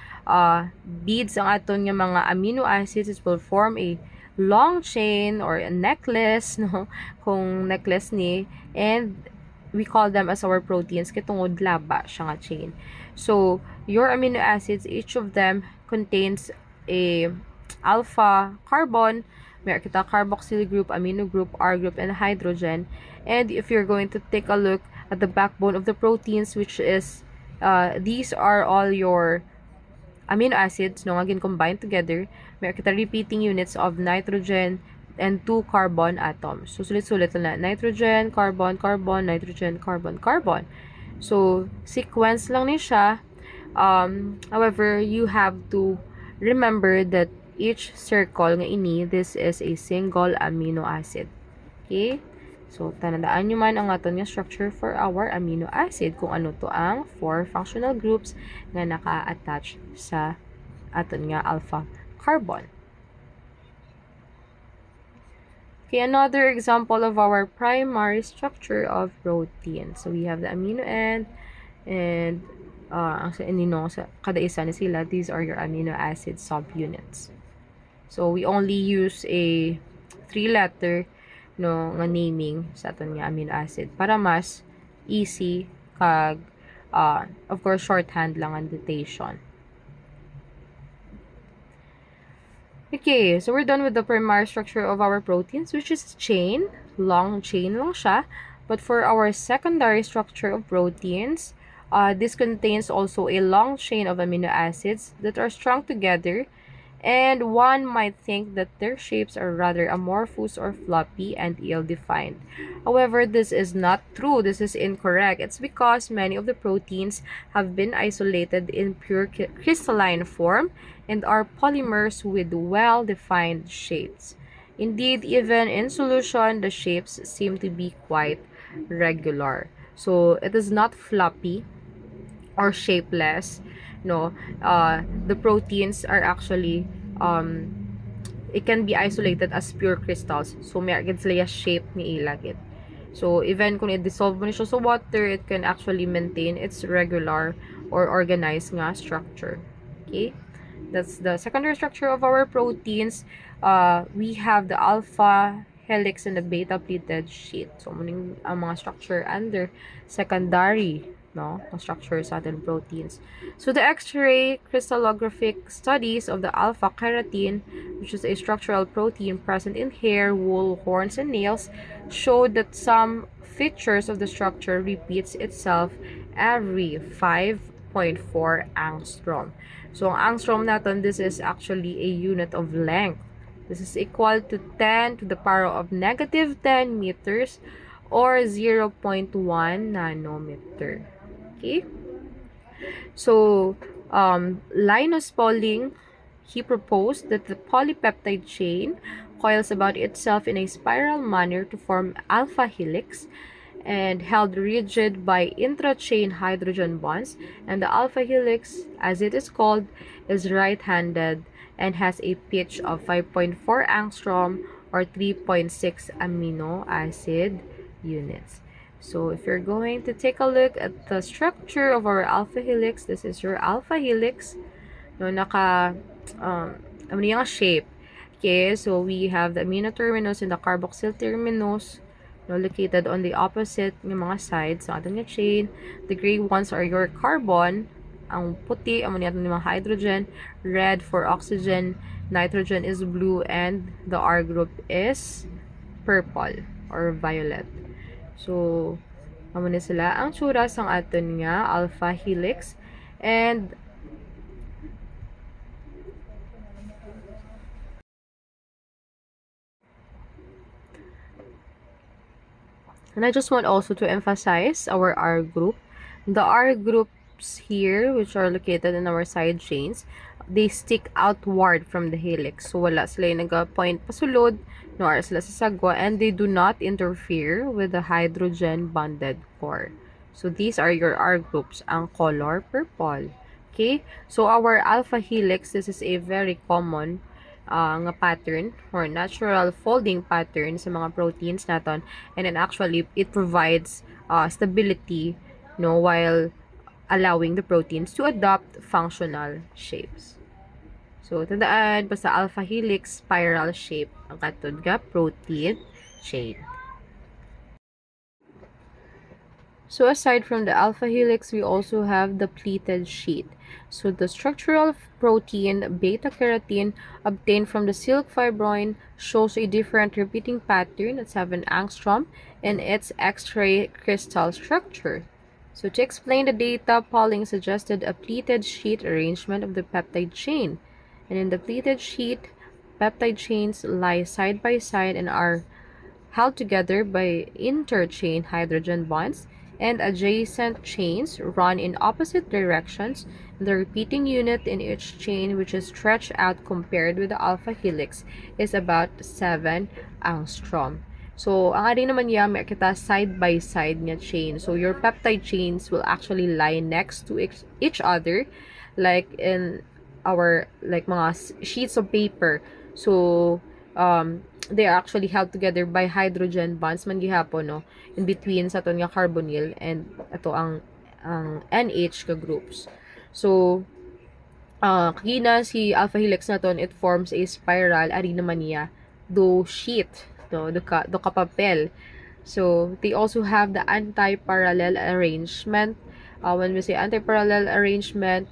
A: beads ang aton nga mga amino acids, it will form a long chain or a necklace, no? Kung necklace ni, and we call them as our proteins kitungod laba siya nga chain. So, your amino acids, each of them contains a alpha carbon, may kita carboxyl group, amino group, R group, and hydrogen. And if you're going to take a look at the backbone of the proteins, which is these are all your amino acids no again combined together, may kita repeating units of nitrogen and 2 carbon atoms. So sulit-sulit na nitrogen, carbon, carbon, nitrogen, carbon, carbon. So sequence lang ni siya. However, you have to remember that each circle nga ini, this is a single amino acid. Okay? So, tanandaan nyo man ang aton nga structure for our amino acid kung ano to ang 4 functional groups nga naka-attach sa aton nga alpha carbon. Okay, another example of our primary structure of protein. So, we have the amino end, and kada isa ni sila, these are your amino acid subunits. So, we only use a 3-letter no nga naming sa aton nga amino acid para mas easy kag of course shorthand lang ang notation. Okay, so we're done with the primary structure of our proteins, which is chain, long chain lang siya. But for our secondary structure of proteins, this contains also a long chain of amino acids that are strung together, and one might think that their shapes are rather amorphous or floppy and ill-defined. However, this is not true. This is incorrect. It's because many of the proteins have been isolated in pure crystalline form and are polymers with well-defined shapes. Indeed, even in solution, the shapes seem to be quite regular. So, it is not floppy or shapeless. No, the proteins are actually it can be isolated as pure crystals. So may agad sila shape ni ilagit. So even kung i-dissolve mo siya sa water, it can actually maintain its regular or organized nga structure. Okay, that's the secondary structure of our proteins. We have the alpha helix and the beta pleated sheet. So muning ang mga structure under secondary no structure sa ating proteins. So the X-ray crystallographic studies of the alpha keratin, which is a structural protein present in hair, wool, horns, and nails, showed that some features of the structure repeats itself every 5.4 angstrom. So ang angstrom natin, this is actually a unit of length. This is equal to 10 to the power of negative 10 meters or 0.1 nanometer. Okay, so Linus Pauling, he proposed that the polypeptide chain coils about itself in a spiral manner to form alpha helix and held rigid by intra-chain hydrogen bonds, and the alpha helix, as it is called, is right-handed and has a pitch of 5.4 angstrom or 3.6 amino acid units. So if you're going to take a look at the structure of our alpha helix, this is your alpha helix. No, ano yung shape. Okay, so we have the amino terminus and the carboxyl terminus, no, located on the opposite ng mga sides ng ating chain. The gray ones are your carbon. Ang puti, ang mga mga hydrogen. Red for oxygen. Nitrogen is blue, and the R group is purple or violet. So, amo na sila ang tsura sang aton nga alpha helix, and I just want also to emphasize our R group. The R groups here, which are located in our side chains, they stick outward from the helix. So, wala sila yung nag-point pasulod, nor sila sa sagwa, and they do not interfere with the hydrogen-bonded core. So, these are your R groups, ang color purple. Okay? So, our alpha helix, this is a very common nga pattern or natural folding pattern sa mga proteins naton, and then actually it provides stability, no, while allowing the proteins to adopt functional shapes. So, tandaan, basta alpha helix, spiral shape ang katod nga protein chain. So, aside from the alpha helix, we also have the pleated sheet. So, the structural protein beta-carotene obtained from the silk fibroin shows a different repeating pattern at 7 angstrom in its X-ray crystal structure. So, to explain the data, Pauling suggested a pleated sheet arrangement of the peptide chain. And in the pleated sheet, peptide chains lie side by side and are held together by interchain hydrogen bonds, and adjacent chains run in opposite directions. The repeating unit in each chain, which is stretched out compared with the alpha helix, is about 7 angstrom. So, ang ari naman niya, may kita side by side nga chain. So, your peptide chains will actually lie next to each other, like in our, like mga sheets of paper. So, they are actually held together by hydrogen bonds man gihapon, no, in between sa aton nga carbonyl and ato ang NH ka groups. So, kina si alpha helix naton, it forms a spiral, ari naman niya do sheet, do kapapel. So, they also have the anti-parallel arrangement. When we say anti-parallel arrangement,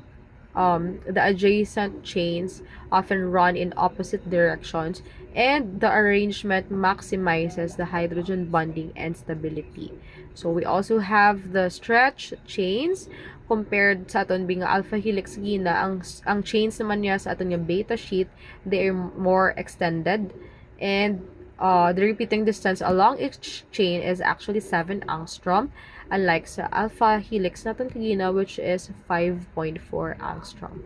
A: the adjacent chains often run in opposite directions, and the arrangement maximizes the hydrogen bonding and stability. So, we also have the stretch chains compared sa aton being alpha helix gina. Ang chains naman niya sa aton yung beta sheet, they are more extended, and the repeating distance along each chain is actually 7 angstrom, unlike sa alpha helix naton kagina, which is 5.4 angstrom.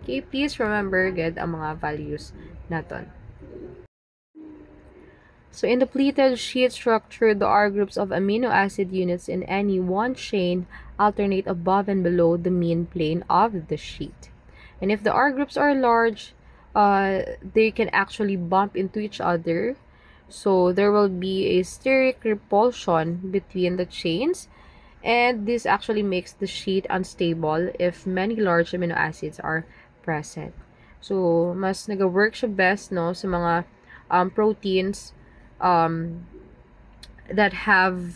A: Okay, please remember gid ang mga values naton. So, in the pleated sheet structure, the R groups of amino acid units in any one chain alternate above and below the mean plane of the sheet. And if the R groups are large, they can actually bump into each other. So, there will be a steric repulsion between the chains, and this actually makes the sheet unstable if many large amino acids are present. So, mas nag-work siya best, no, sa mga proteins that have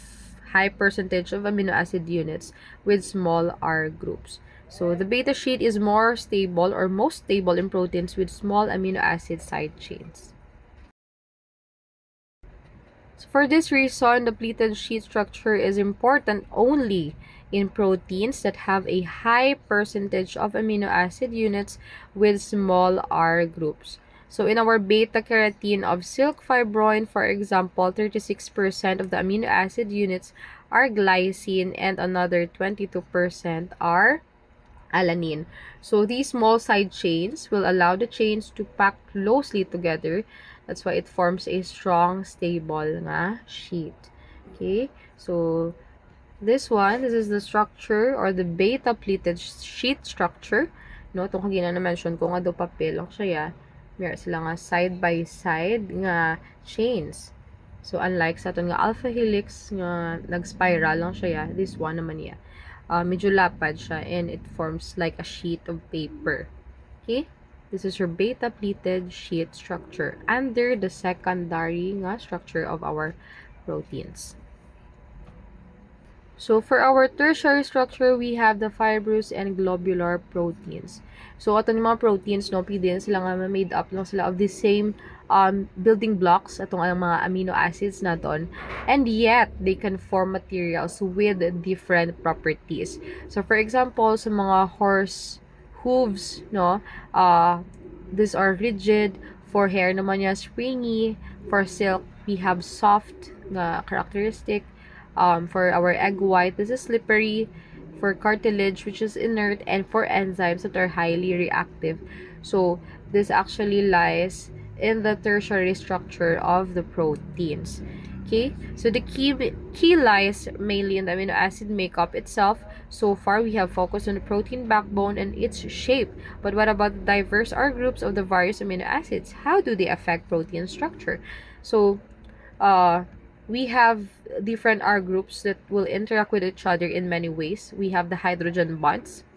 A: high percentage of amino acid units with small R groups. So, the beta sheet is more stable or most stable in proteins with small amino acid side chains. So, for this reason, the pleated sheet structure is important only in proteins that have a high percentage of amino acid units with small R groups. So, in our beta-carotene of silk fibroin, for example, 36% of the amino acid units are glycine and another 22% are alanine. So, these small side chains will allow the chains to pack closely together. That's why it forms a strong, stable nga sheet. Okay? So, this is the structure or the beta-pleated sheet structure. No, itong kagina na-mention ko nga do papel. Siya, meron sila nga side-by-side nga chains. So, unlike sa aton nga alpha helix nga nag-spiral lang siya, this one naman niya. Medyo lapad siya and it forms like a sheet of paper. Okay? This is your beta-pleated sheet structure under the secondary nga structure of our proteins. So, for our tertiary structure, we have the fibrous and globular proteins. So, ato yung mga proteins, no, pwede sila nga made up lang sila of the same building blocks, atong mga amino acids naton, and yet, they can form materials with different properties. So, for example, sa mga horse hooves, no, these are rigid. For hair naman niya, springy. For silk, we have soft na characteristic. For our egg white, this is slippery. for cartilage, which is inert, and for enzymes that are highly reactive. So this actually lies in the tertiary structure of the proteins. Okay, so the key lies mainly in the amino acid makeup itself. So far, we have focused on the protein backbone and its shape. But what about the diverse R groups of the various amino acids? How do they affect protein structure? So, we have different R groups that will interact with each other in many ways. We have the hydrogen bonds.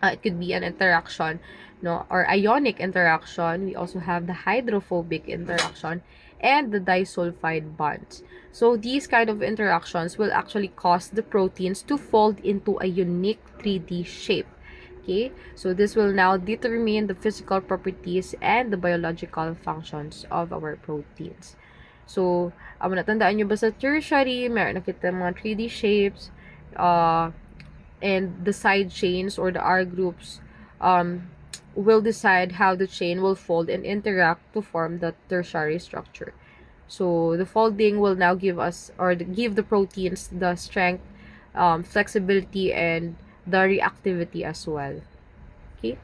A: It could be an interaction, no, or ionic interaction. We also have the hydrophobic interaction and the disulfide bonds. So these kind of interactions will actually cause the proteins to fold into a unique 3D shape. Okay, so this will now determine the physical properties and the biological functions of our proteins. So, natandaan nyo ba sa tertiary, meron na kita mga 3D shapes, and the side chains or the R groups will decide how the chain will fold and interact to form the tertiary structure. So the folding will now give us, or give the proteins the strength, flexibility, and the reactivity as well. Okay.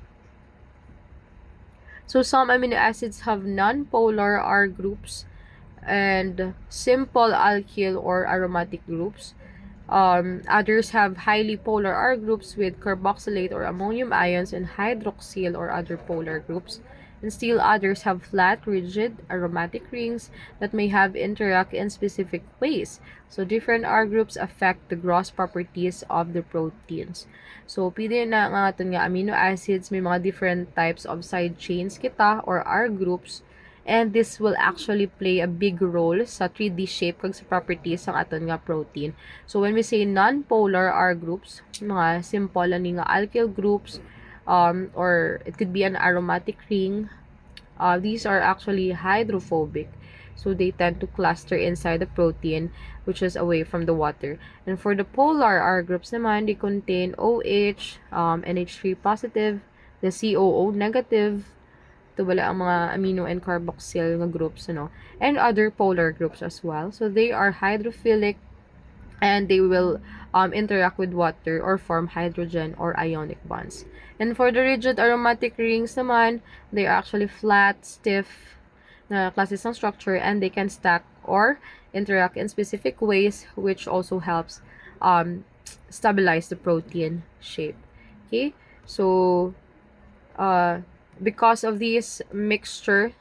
A: So some amino acids have non-polar R groups and simple alkyl or aromatic groups. Others have highly polar R groups with carboxylate or ammonium ions and hydroxyl or other polar groups. And still others have flat, rigid, aromatic rings that may have interact in specific ways. So different R groups affect the gross properties of the proteins. So pwede na nga aton nga amino acids, may mga different types of side chains kita or R groups. And this will actually play a big role sa 3D shape kag sa properties ng aton nga protein. So when we say non-polar R groups, mga simple ani nga alkyl groups, or it could be an aromatic ring, these are actually hydrophobic. So they tend to cluster inside the protein, which is away from the water. And for the polar R groups naman, they contain OH, NH3 positive, the COO negative, ito wala ang mga amino and carboxyl nga groups, and other polar groups as well. So they are hydrophilic and they will interact with water or form hydrogen or ionic bonds. And for the rigid aromatic rings naman, they are actually flat, stiff na classes ng structure, and they can stack or interact in specific ways, which also helps stabilize the protein shape. Okay, so because of this mixture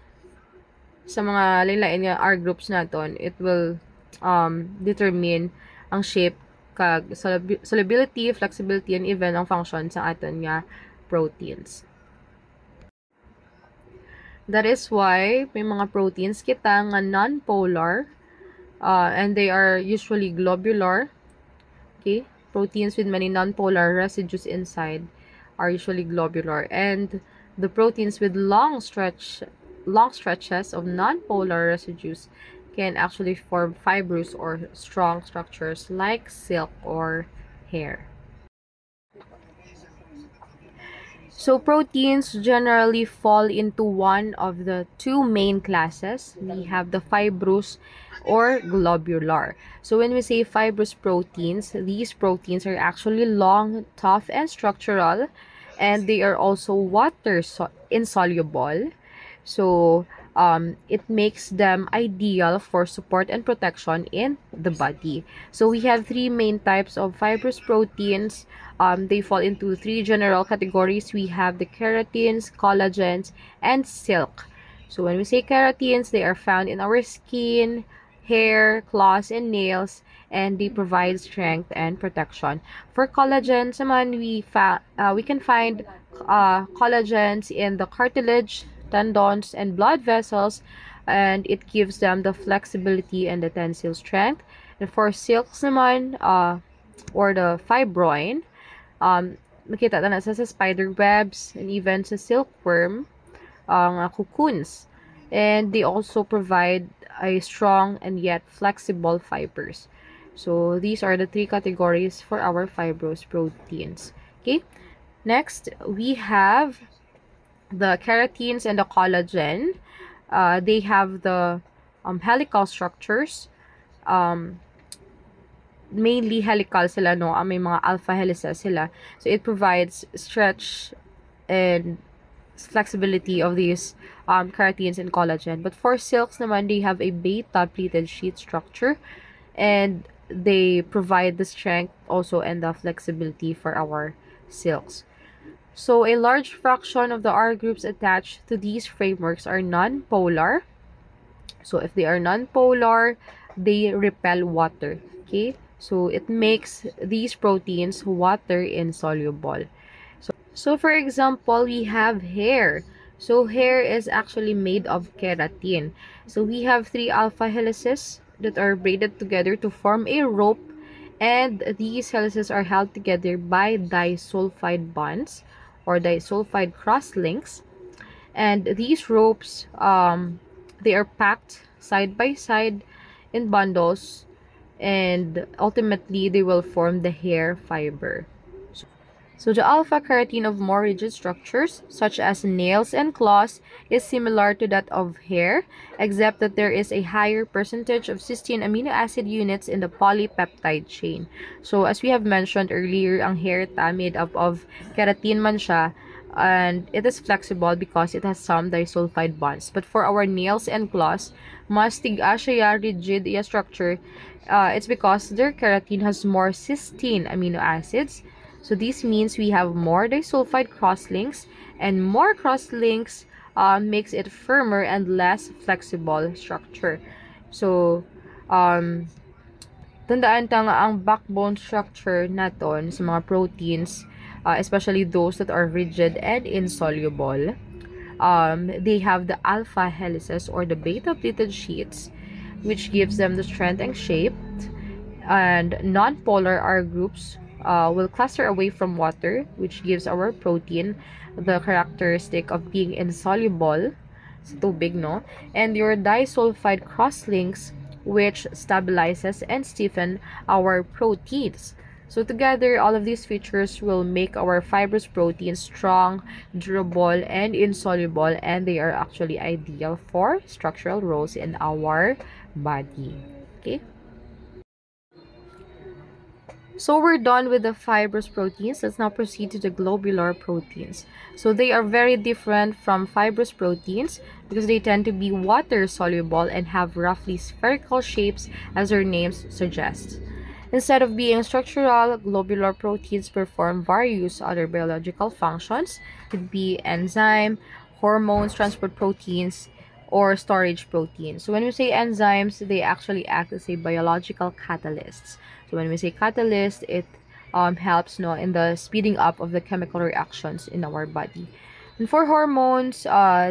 A: sa mga lain-lain nga R groups naton, it will determine ang shape, kag solubility, flexibility, and even ang function sa aton nga proteins. That is why may mga proteins kita nga non-polar, and they are usually globular. Okay, proteins with many non-polar residues inside are usually globular, and the proteins with long stretches of non-polar residues can actually form fibrous or strong structures like silk or hair. So proteins generally fall into one of the two main classes. We have the fibrous or globular. So when we say fibrous proteins, these proteins are actually long, tough, and structural, and they are also water insoluble. So it makes them ideal for support and protection in the body. So we have three main types of fibrous proteins. They fall into three general categories. We have the keratins, collagens, and silk. So when we say keratins, they are found in our skin, hair, claws, and nails, and they provide strength and protection. For collagens naman, we can find collagens in the cartilage, tendons, and blood vessels, and it gives them the flexibility and the tensile strength. And for silks naman, or the fibroin, makita na sa spider webs and even sa silkworm, cocoons. And they also provide a strong and yet flexible fibers. So these are the three categories for our fibrous proteins. Okay, next we have the keratins and the collagen. They have the helical structures, mainly helical sila, no? May mga alpha helices sila. So it provides stretch and flexibility of these keratins and collagen. But for silks naman, they have a beta pleated sheet structure, and they provide the strength also and the flexibility for our silks. So a large fraction of the R groups attached to these frameworks are non-polar. So if they are non-polar, they repel water. Okay, so it makes these proteins water insoluble. So for example, we have hair. So hair is actually made of keratin. So we have 3 alpha helices that are braided together to form a rope, and these helices are held together by disulfide bonds or disulfide cross links. And these ropes, they are packed side by side in bundles, and ultimately they will form the hair fiber. So the alpha keratin of more rigid structures, such as nails and claws, is similar to that of hair, except that there is a higher percentage of cysteine amino acid units in the polypeptide chain. So as we have mentioned earlier, ang hair made up of keratin man siya, and it is flexible because it has some disulfide bonds. But for our nails and claws, mas tiga siya rigid iya structure. It's because their keratin has more cysteine amino acids. So this means we have more disulfide crosslinks, and more crosslinks makes it firmer and less flexible structure. So tandaan ta nga ang backbone structure naton sa mga proteins, especially those that are rigid and insoluble, they have the alpha helices or the beta pleated sheets, which gives them the strength and shape. And non-polar R groups will cluster away from water, which gives our protein the characteristic of being insoluble sa tubig, no? And your disulfide crosslinks, which stabilizes and stiffen our proteins. So together, all of these features will make our fibrous proteins strong, durable, and insoluble, and they are actually ideal for structural roles in our body. Okay? So we're done with the fibrous proteins. Let's now proceed to the globular proteins. So they are very different from fibrous proteins because they tend to be water soluble and have roughly spherical shapes, as their names suggest. Instead of being structural, globular proteins perform various other biological functions. It could be enzyme, hormones, transport proteins, or storage proteins. So when we say enzymes, they actually act as a biological catalysts. So when we say catalyst, it helps in the speeding up of the chemical reactions in our body. And for hormones,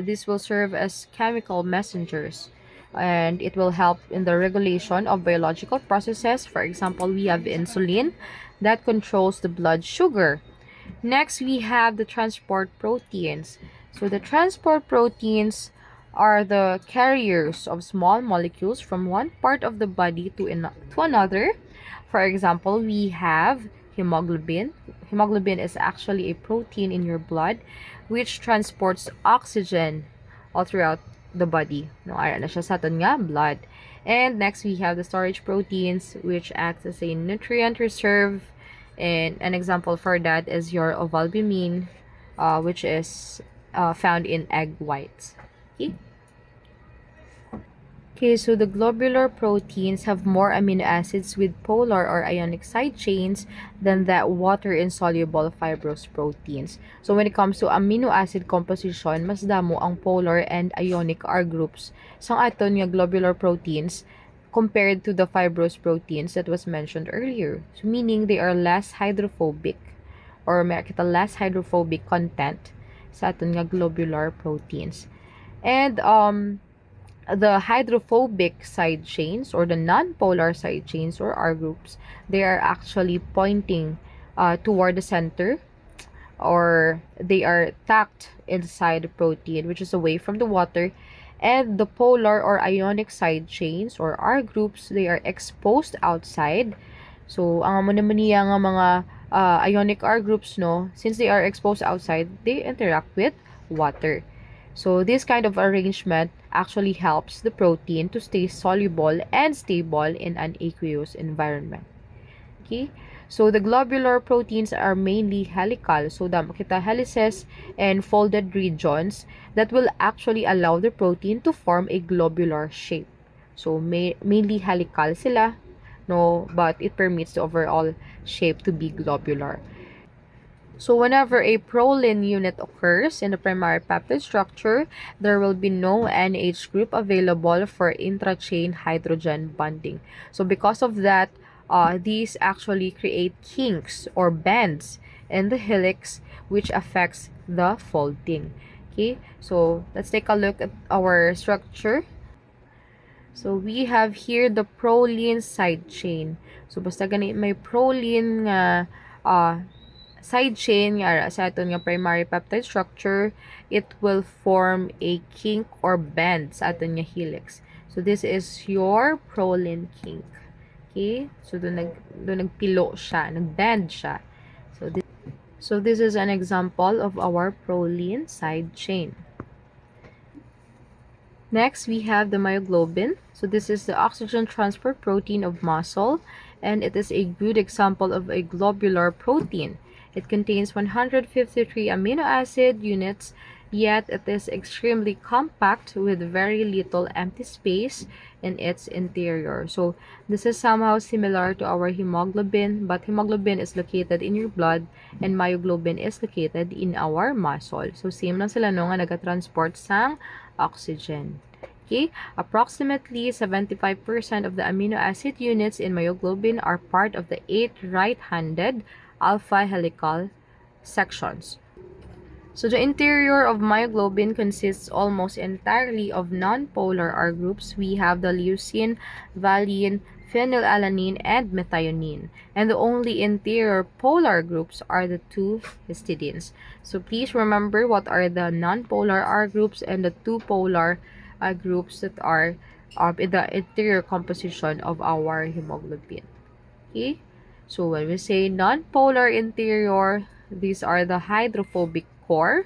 A: this will serve as chemical messengers, and it will help in the regulation of biological processes. For example, we have insulin that controls the blood sugar. Next, we have the transport proteins. So the transport proteins are the carriers of small molecules from one part of the body to another. For example, we have hemoglobin. Hemoglobin is actually a protein in your blood which transports oxygen all throughout the body. No, ara na siya sa aton nga blood. And next, we have the storage proteins, which acts as a nutrient reserve. And an example for that is your ovalbumin, which is found in egg whites. Okay, so the globular proteins have more amino acids with polar or ionic side chains than the water-insoluble fibrous proteins. So when it comes to amino acid composition, mas damo ang polar and ionic R groups sang aton nga globular proteins compared to the fibrous proteins that was mentioned earlier. So meaning they are less hydrophobic, or may kita less hydrophobic content sa aton nga globular proteins. And the hydrophobic side chains or the non-polar side chains or R groups, they are actually pointing toward the center, or they are tucked inside the protein, which is away from the water. And the polar or ionic side chains or R groups, they are exposed outside. So ang amo naman niya nga mga ionic R groups, no, since they are exposed outside, they interact with water. So this kind of arrangement actually helps the protein to stay soluble and stable in an aqueous environment. Okay, so the globular proteins are mainly helical. So damo kita helices and folded regions that will actually allow the protein to form a globular shape. So mainly helical sila, no, but it permits the overall shape to be globular. So whenever a proline unit occurs in the primary peptide structure, there will be no NH group available for intrachain hydrogen bonding. So because of that, these actually create kinks or bends in the helix, which affects the folding. Okay, so let's take a look at our structure. So we have here the proline side chain. So basta gani may proline nga side chain nga sa aton nga primary peptide structure, it will form a kink or bend sa aton nga helix. So this is your proline kink. Okay? So doon nagpilo siya, nagbend siya. So this is an example of our proline side chain. Next, we have the myoglobin. So this is the oxygen transport protein of muscle, and it is a good example of a globular protein. It contains 153 amino acid units, yet it is extremely compact with very little empty space in its interior. So this is somehow similar to our hemoglobin, but hemoglobin is located in your blood and myoglobin is located in our muscle. So same lang sila no nga nagatransport sang oxygen. Okay, approximately 75% of the amino acid units in myoglobin are part of the 8 right-handed alpha helical sections. So the interior of myoglobin consists almost entirely of non-polar R groups. We have the leucine, valine, phenylalanine, and methionine. And the only interior polar groups are the 2 histidines. So please remember what are the non-polar R groups and the 2 polar groups that are in the interior composition of our hemoglobin. Okay, so when we say non-polar interior, these are the hydrophobic core,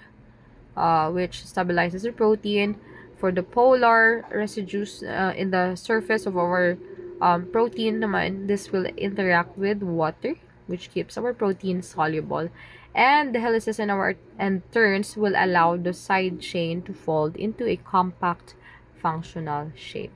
A: which stabilizes the protein. For the polar residues in the surface of our protein naman, this will interact with water, which keeps our protein soluble. And the helices and turns will allow the side chain to fold into a compact functional shape.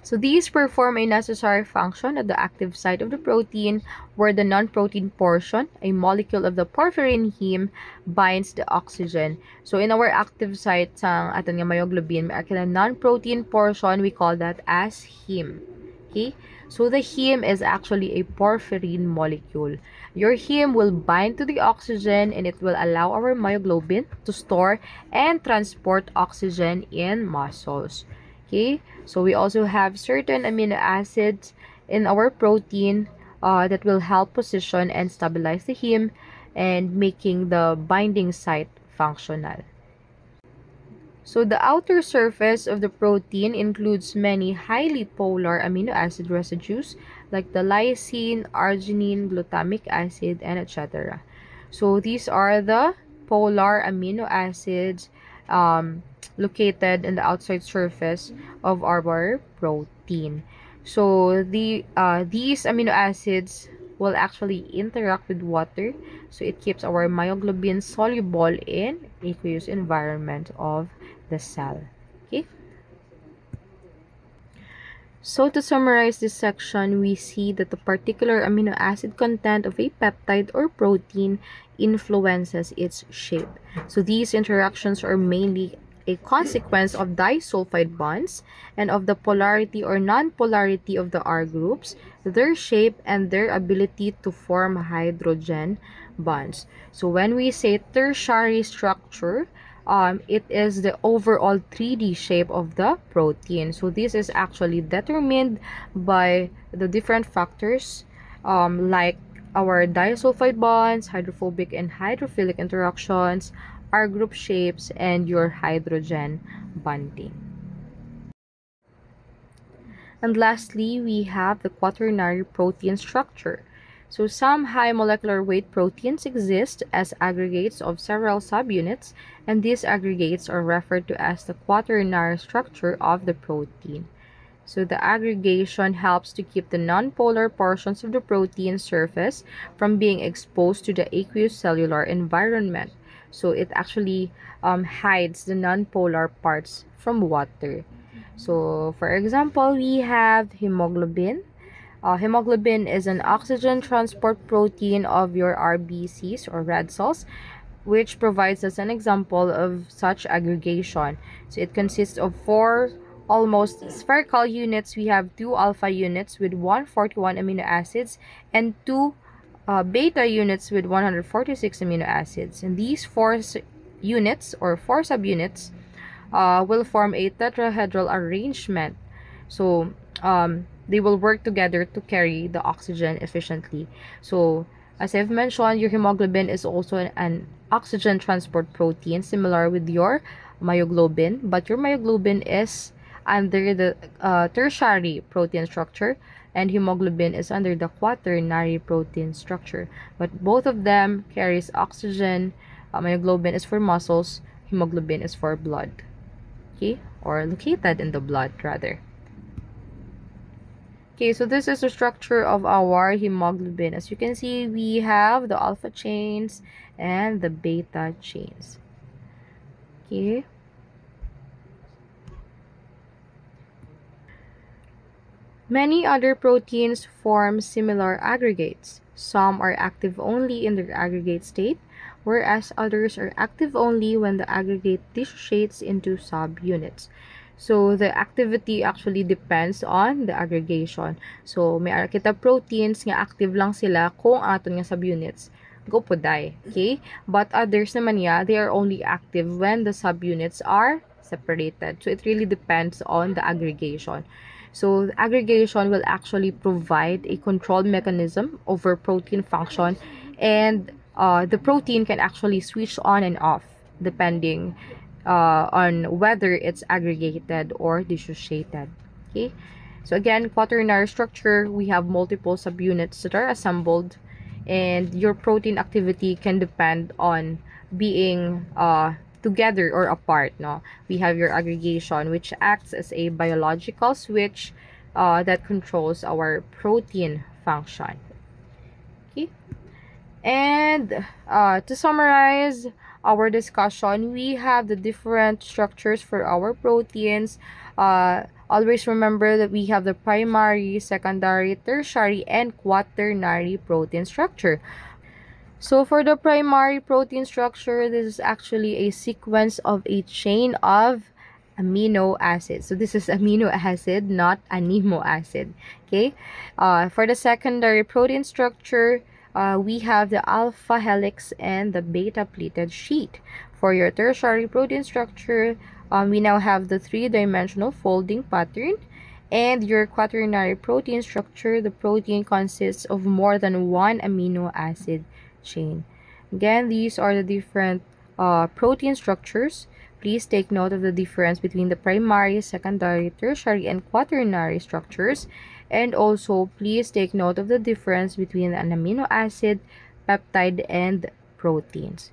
A: So these perform a necessary function at the active site of the protein, where the non-protein portion, a molecule of the porphyrin heme, binds the oxygen. So in our active site sang aton nga myoglobin, may a non-protein portion, we call that as heme. Okay? So the heme is actually a porphyrin molecule. Your heme will bind to the oxygen and it will allow our myoglobin to store and transport oxygen in muscles. Okay, so we also have certain amino acids in our protein that will help position and stabilize the heme and making the binding site functional. So the outer surface of the protein includes many highly polar amino acid residues like the lysine, arginine, glutamic acid, and etc. So these are the polar amino acids located in the outside surface of our protein. So these amino acids will actually interact with water, so it keeps our myoglobin soluble in aqueous environment of the cell. Okay, so to summarize this section, we see that the particular amino acid content of a peptide or protein influences its shape. So these interactions are mainly a consequence of disulfide bonds and of the polarity or non-polarity of the R groups, their shape, and their ability to form hydrogen bonds. So when we say tertiary structure, it is the overall 3D shape of the protein. So this is actually determined by the different factors like our disulfide bonds, hydrophobic and hydrophilic interactions, R group shapes, and your hydrogen bonding. And lastly, we have the quaternary protein structure. So some high molecular weight proteins exist as aggregates of several subunits, and these aggregates are referred to as the quaternary structure of the protein. So the aggregation helps to keep the nonpolar portions of the protein surface from being exposed to the aqueous cellular environment. So it actually hides the nonpolar parts from water. So for example, we have hemoglobin. Hemoglobin is an oxygen transport protein of your RBCs or red cells, which provides us an example of such aggregation. So it consists of four almost spherical units. We have two alpha units with 141 amino acids and two beta units with 146 amino acids. And these units or four subunits will form a tetrahedral arrangement. So they will work together to carry the oxygen efficiently. So as I've mentioned, your hemoglobin is also an oxygen transport protein similar with your myoglobin, but your myoglobin is under the tertiary protein structure and hemoglobin is under the quaternary protein structure, but both of them carries oxygen. Myoglobin is for muscles, hemoglobin is for blood, okay, or located in the blood rather. Okay, so this is the structure of our hemoglobin. As you can see, we have the alpha chains and the beta chains. Okay. Many other proteins form similar aggregates. Some are active only in their aggregate state, whereas others are active only when the aggregate dissociates into subunits. So the activity actually depends on the aggregation. So may kita proteins nga active lang sila kung aton nga subunits go po die, okay? But others naman they are only active when the subunits are separated. So it really depends on the aggregation. So the aggregation will actually provide a control mechanism over protein function, and the protein can actually switch on and off depending on whether it's aggregated or dissociated. Okay, so again, quaternary structure, we have multiple subunits that are assembled, and your protein activity can depend on being together or apart. No, we have your aggregation, which acts as a biological switch that controls our protein function. Okay, and to summarize our discussion, we have the different structures for our proteins. Always remember that we have the primary, secondary, tertiary, and quaternary protein structure. So for the primary protein structure, this is actually a sequence of a chain of amino acids. So this is amino acid, not amino acid. Okay. For the secondary protein structure, we have the alpha helix and the beta pleated sheet. For your tertiary protein structure, we now have the three-dimensional folding pattern. And your quaternary protein structure, the protein consists of more than one amino acid chain. Again, these are the different protein structures. Please take note of the difference between the primary, secondary, tertiary, and quaternary structures. And also, please take note of the difference between an amino acid, peptide, and proteins.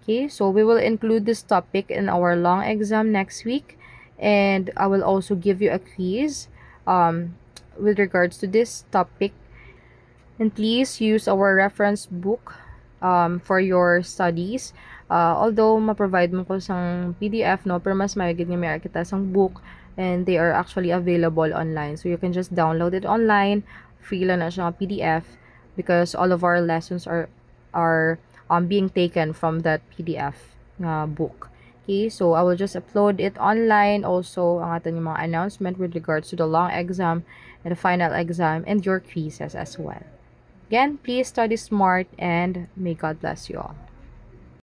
A: Okay, so we will include this topic in our long exam next week. And I will also give you a quiz with regards to this topic. And please use our reference book for your studies. Although ma-provide mo ko sang PDF, no, pero mas mayagid nga may kita sang book, and they are actually available online. So you can just download it online. Free lang na siya PDF because all of our lessons are being taken from that PDF book. Okay, so I will just upload it online. Also, ang ating mga announcement with regards to the long exam and the final exam and your quizzes as well. Again, please study smart and may God bless you all.